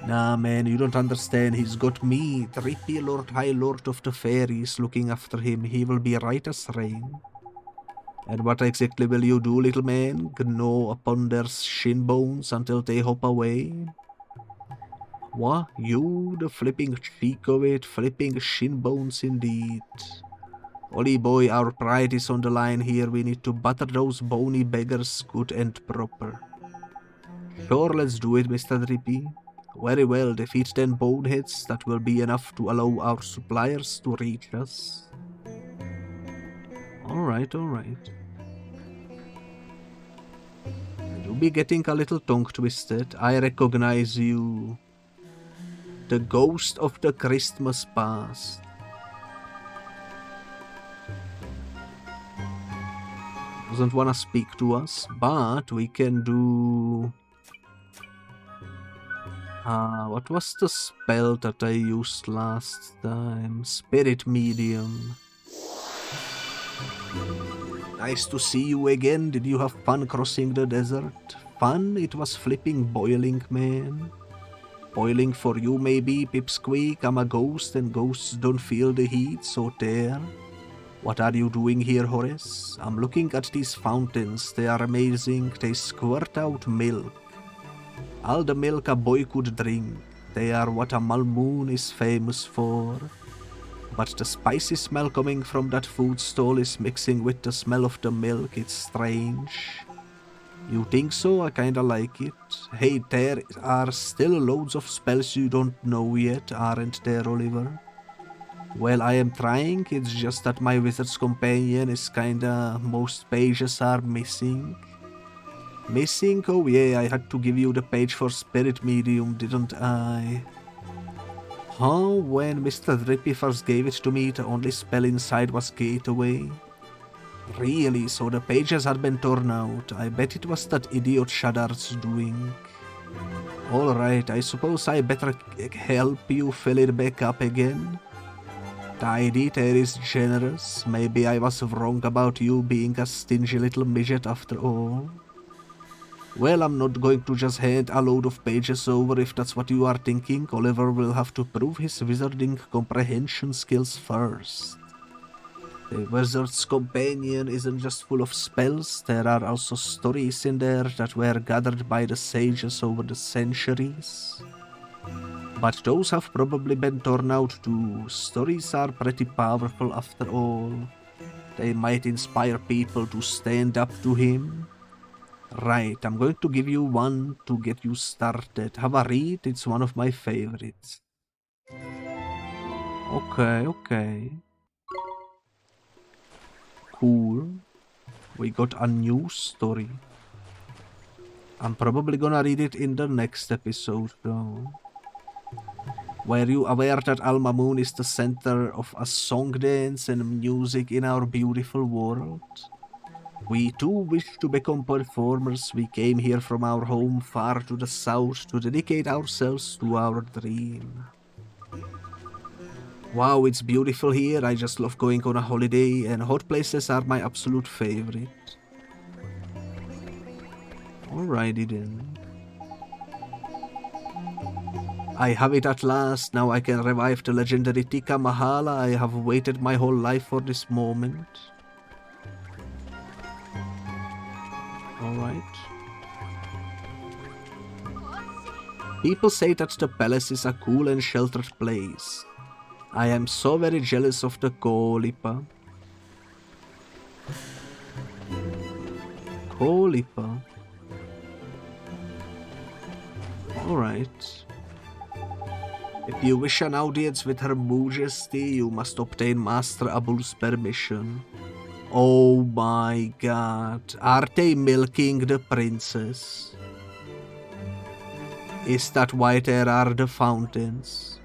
Nah, man, you don't understand. He's got me, Drippy Lord High Lord of the Fairies, looking after him. He will be right as rain. And what exactly will you do, little man? Gnaw upon their shin bones until they hop away? What? You, the flipping cheek of it, flipping shin bones indeed. Ollie boy, our pride is on the line here. We need to butter those bony beggars good and proper. Sure, let's do it, Mr. Drippy. Very well, defeat 10 boneheads. That will be enough to allow our suppliers to reach us. Alright, alright. You'll be getting a little tongue twisted. I recognize you. The ghost of the Christmas past. Doesn't want to speak to us, but we can do... what was the spell that I used last time? Spirit Medium. Nice to see you again. Did you have fun crossing the desert? Fun? It was flipping boiling, man. Boiling for you maybe, Pipsqueak. I'm a ghost and ghosts don't feel the heat, so there. What are you doing here, Horace? I'm looking at these fountains. They are amazing. They squirt out milk. All the milk a boy could drink. They are what a Malmoon is famous for. But the spicy smell coming from that food stall is mixing with the smell of the milk. It's strange. You think so? I kinda like it. Hey, there are still loads of spells you don't know yet, aren't there, Oliver? Well, I am trying. It's just that my wizard's companion is kinda... most pages are missing. Missing? Oh yeah, I had to give you the page for Spirit Medium, didn't I? Huh? When Mr. Drippy first gave it to me, the only spell inside was Gateway. Really? So the pages had been torn out. I bet it was that idiot Shaddar's doing. Alright, I suppose I better help you fill it back up again. The idea there is generous. Maybe I was wrong about you being a stingy little midget after all. Well, I'm not going to just hand a load of pages over if that's what you are thinking. Oliver will have to prove his wizarding comprehension skills first. The wizard's companion isn't just full of spells, there are also stories in there that were gathered by the sages over the centuries. But those have probably been torn out too. Stories are pretty powerful after all. They might inspire people to stand up to him. Right, I'm going to give you one to get you started. Have a read, it's one of my favorites. Okay. Cool. We got a new story. I'm probably gonna read it in the next episode though. Were you aware that Alma Moon is the center of a song dance and music in our beautiful world? We too wish to become performers. We came here from our home far to the south to dedicate ourselves to our dream. Wow, it's beautiful here. I just love going on a holiday, and hot places are my absolute favorite. Alrighty then. I have it at last. Now I can revive the legendary Tika Mahala. I have waited my whole life for this moment. Alright. People say that the palace is a cool and sheltered place. I am so very jealous of the Kolipa. Kolipa. Alright. If you wish an audience with Her Majesty, you must obtain Master Abul's permission. Oh my god. Are they milking the princess? Is that why there are the fountains?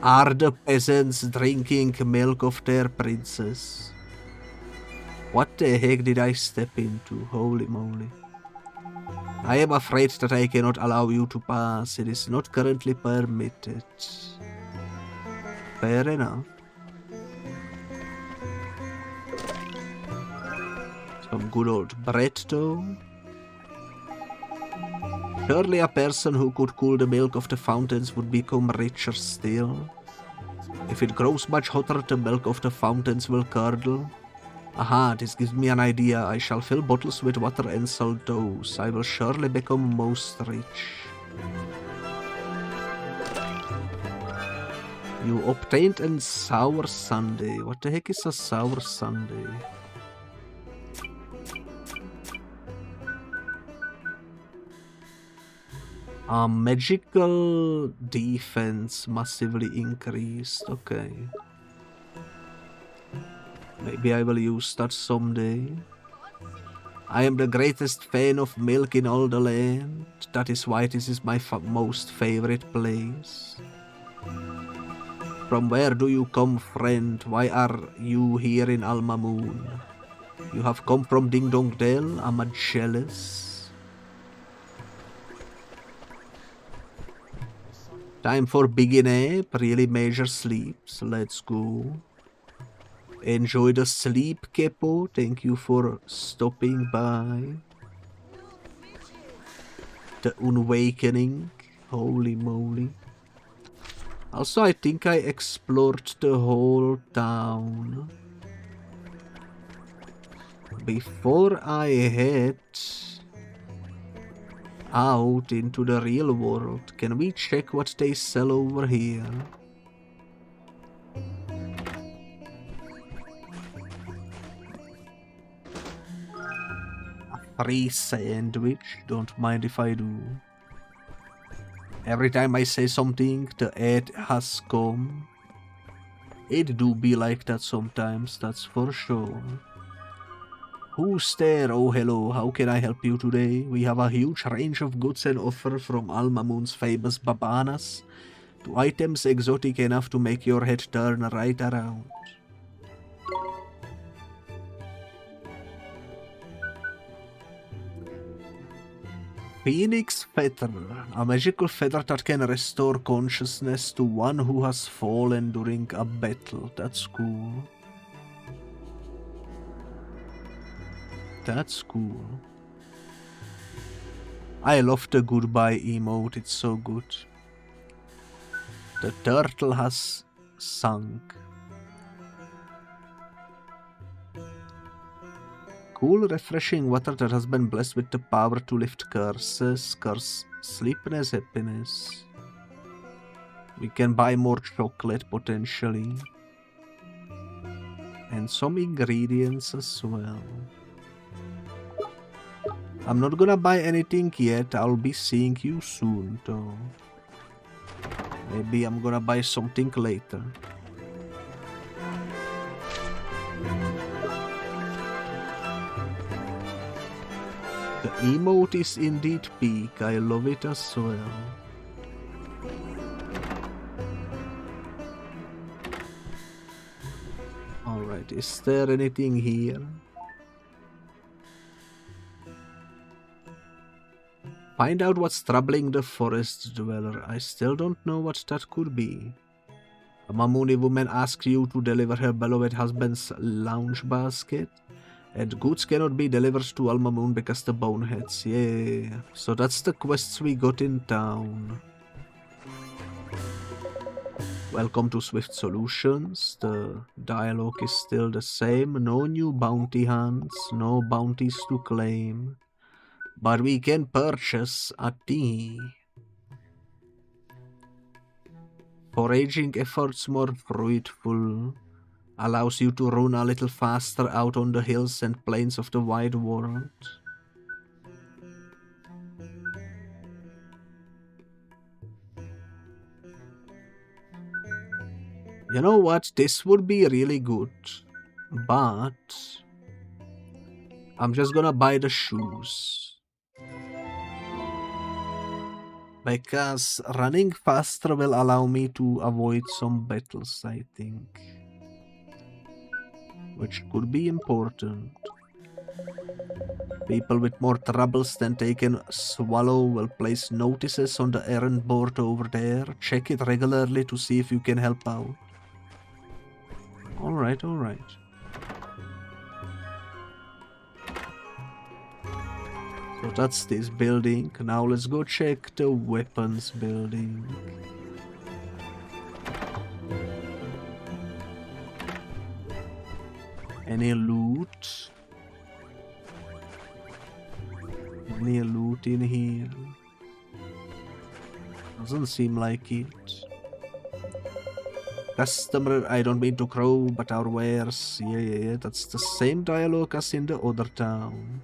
Are the peasants drinking milk of their princess? What the heck did I step into? Holy moly. I am afraid that I cannot allow you to pass. It is not currently permitted. Fair enough. Some good old bread though. Surely a person who could cool the milk of the fountains would become richer still. If it grows much hotter, the milk of the fountains will curdle. Aha, this gives me an idea. I shall fill bottles with water and sell those. I will surely become most rich. You obtained a sour sundae. What the heck is a sour sundae? Magical defense massively increased. Okay. Maybe I will use that someday. I am the greatest fan of milk in all the land. That is why this is my most favorite place. From where do you come, friend? Why are you here in Alma Moon? You have come from Ding Dong Dell? I'm jealous. Time for big nap, really major sleeps. Let's go. Enjoy the sleep, Kepo. Thank you for stopping by. The Unawakening. Holy moly. Also, I think I explored the whole town before I head out into the real world. Can we check what they sell over here? Free sandwich, don't mind if I do. Every time I say something, the ad has come. It do be like that sometimes, that's for sure. Who's there? Oh hello, how can I help you today? We have a huge range of goods and offer from Alma Moon's famous babanas to items exotic enough to make your head turn right around. Phoenix Feather, a magical feather that can restore consciousness to one who has fallen during a battle. That's cool. That's cool. I love the goodbye emote, it's so good. The turtle has sunk. Cool, refreshing water that has been blessed with the power to lift curses, curse sleepiness, happiness. We can buy more chocolate potentially. And some ingredients as well. I'm not gonna buy anything yet, I'll be seeing you soon though. Maybe I'm gonna buy something later. The emote is indeed peak, I love it as well. Alright, is there anything here? Find out what's troubling the forest dweller. I still don't know what that could be. A Mamuni woman asks you to deliver her beloved husband's lounge basket. And goods cannot be delivered to Alma Moon because the boneheads. Yeah. So that's the quests we got in town. Welcome to Swift Solutions. The dialogue is still the same. No new bounty hunts, no bounties to claim. But we can purchase a tea. Foraging efforts more fruitful. Allows you to run a little faster out on the hills and plains of the wide world. You know what? This would be really good. But I'm just gonna buy the shoes. Because running faster will allow me to avoid some battles, I think. Which could be important. People with more troubles than they can swallow will place notices on the errand board over there. Check it regularly to see if you can help out. Alright, alright. So that's this building. Now let's go check the weapons building. Any loot? Any loot in here? Doesn't seem like it. Customer, I don't mean to crow, but our wares. Yeah, that's the same dialogue as in the other town.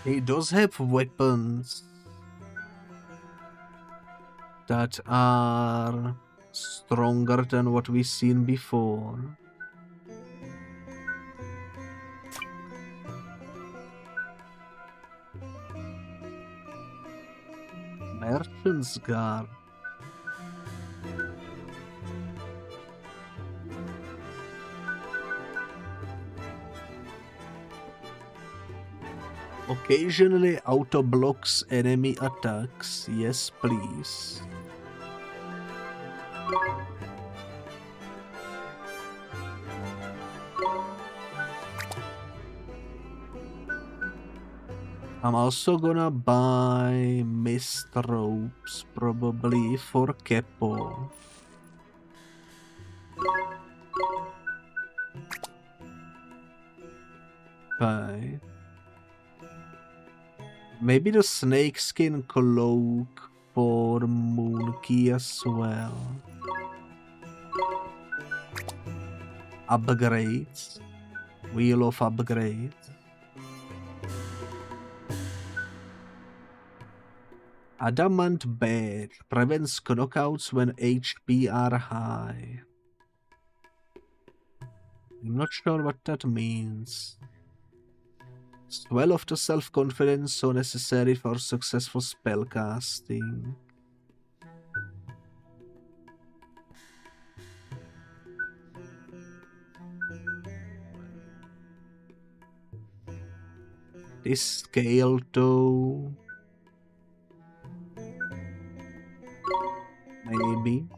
He does have weapons that are stronger than what we've seen before. Merchant's Guard. Occasionally auto-blocks enemy attacks. Yes, please. I'm also gonna buy mist ropes, probably for Kepo. Okay. Maybe the snakeskin cloak for Moonkey as well. Upgrades. Wheel of upgrades. Adamant Bed prevents knockouts when HP are high. I'm not sure what that means. Swell of the self-confidence so necessary for successful spellcasting. This scale though. Maybe.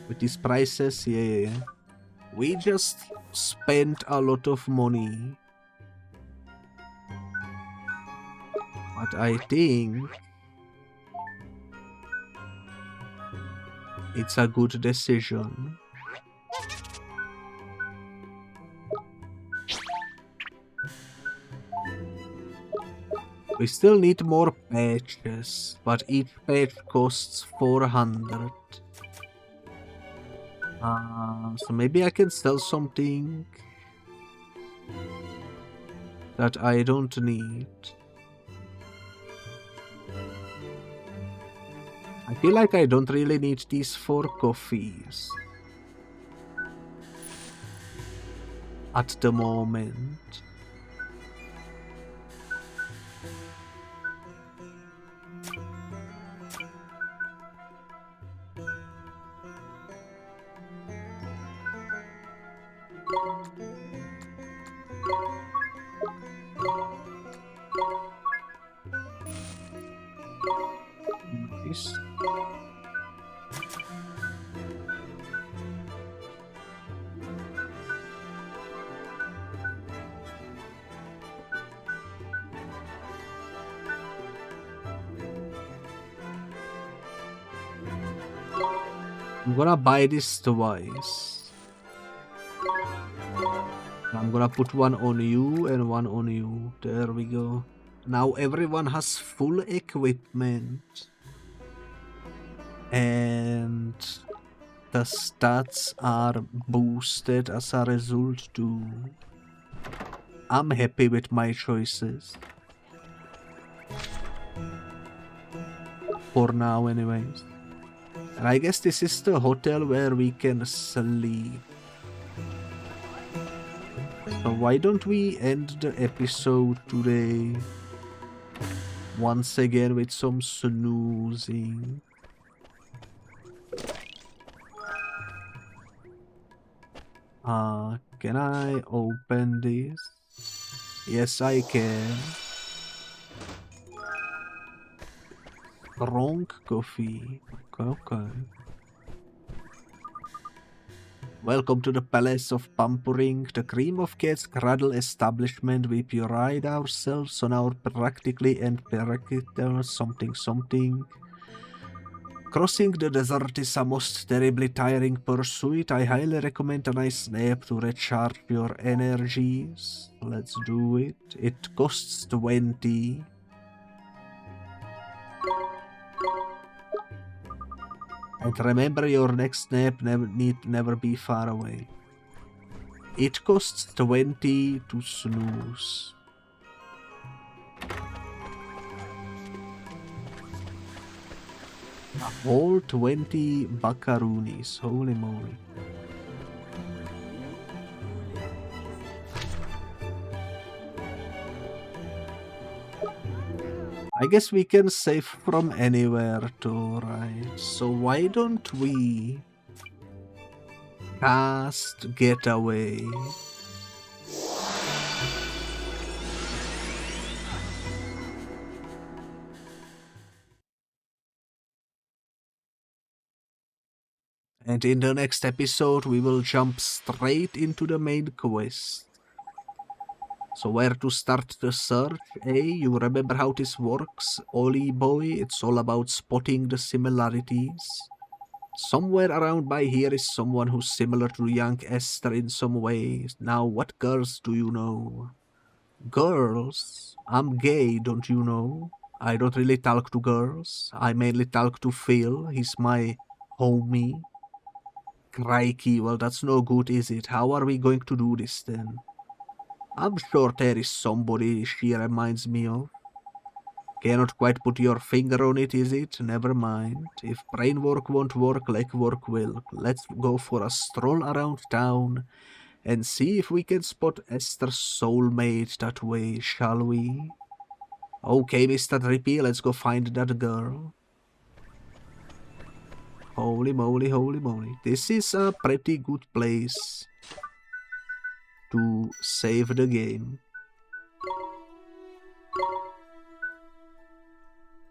With these prices, yeah. We just spent a lot of money. But I think it's a good decision. We still need more patches, but each patch costs 400. So maybe I can sell something that I don't need. I feel like I don't really need these 4 coffees at the moment. Nice. I'm gonna buy this twice. I'm gonna put one on you and one on you. There we go. Now everyone has full equipment. And the stats are boosted as a result too. I'm happy with my choices. For now anyways. And I guess this is the hotel where we can sleep. So why don't we end the episode today once again with some snoozing. Can I open this? Yes, I can. Wrong coffee. Okay. Welcome to the Palace of Pampering, the cream of cats cradle establishment. We pride ourselves on our practically and practical something. Crossing the desert is a most terribly tiring pursuit. I highly recommend a nice nap to recharge your energies. Let's do it. It costs 20. And remember, your next nap need never be far away. It costs 20 to snooze. A whole 20 buckaroonies, holy moly. I guess we can save from anywhere too, right? So why don't we cast Getaway? And in the next episode we will jump straight into the main quest. So where to start the search, eh? You remember how this works, Ollie boy? It's all about spotting the similarities. Somewhere around by here is someone who's similar to young Esther in some ways. Now, what girls do you know? Girls? I'm gay, don't you know? I don't really talk to girls. I mainly talk to Phil. He's my homie. Crikey, well that's no good, is it? How are we going to do this then? I'm sure there is somebody she reminds me of. Cannot quite put your finger on it, is it? Never mind. If brain work won't work, leg work will. Let's go for a stroll around town and see if we can spot Esther's soulmate that way, shall we? Okay, Mr. Drippy, let's go find that girl. Holy moly, holy moly. This is a pretty good place to save the game.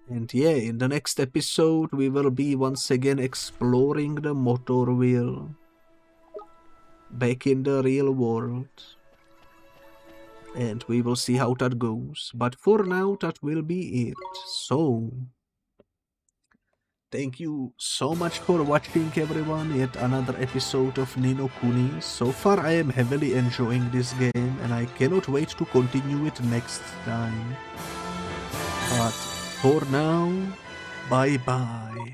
And yeah, in the next episode we will be once again exploring the motor wheel back in the real world. And we will see how that goes. But for now, that will be it. So, thank you so much for watching, everyone. Yet another episode of Ni no Kuni. So far I am heavily enjoying this game and I cannot wait to continue it next time. But for now, bye bye.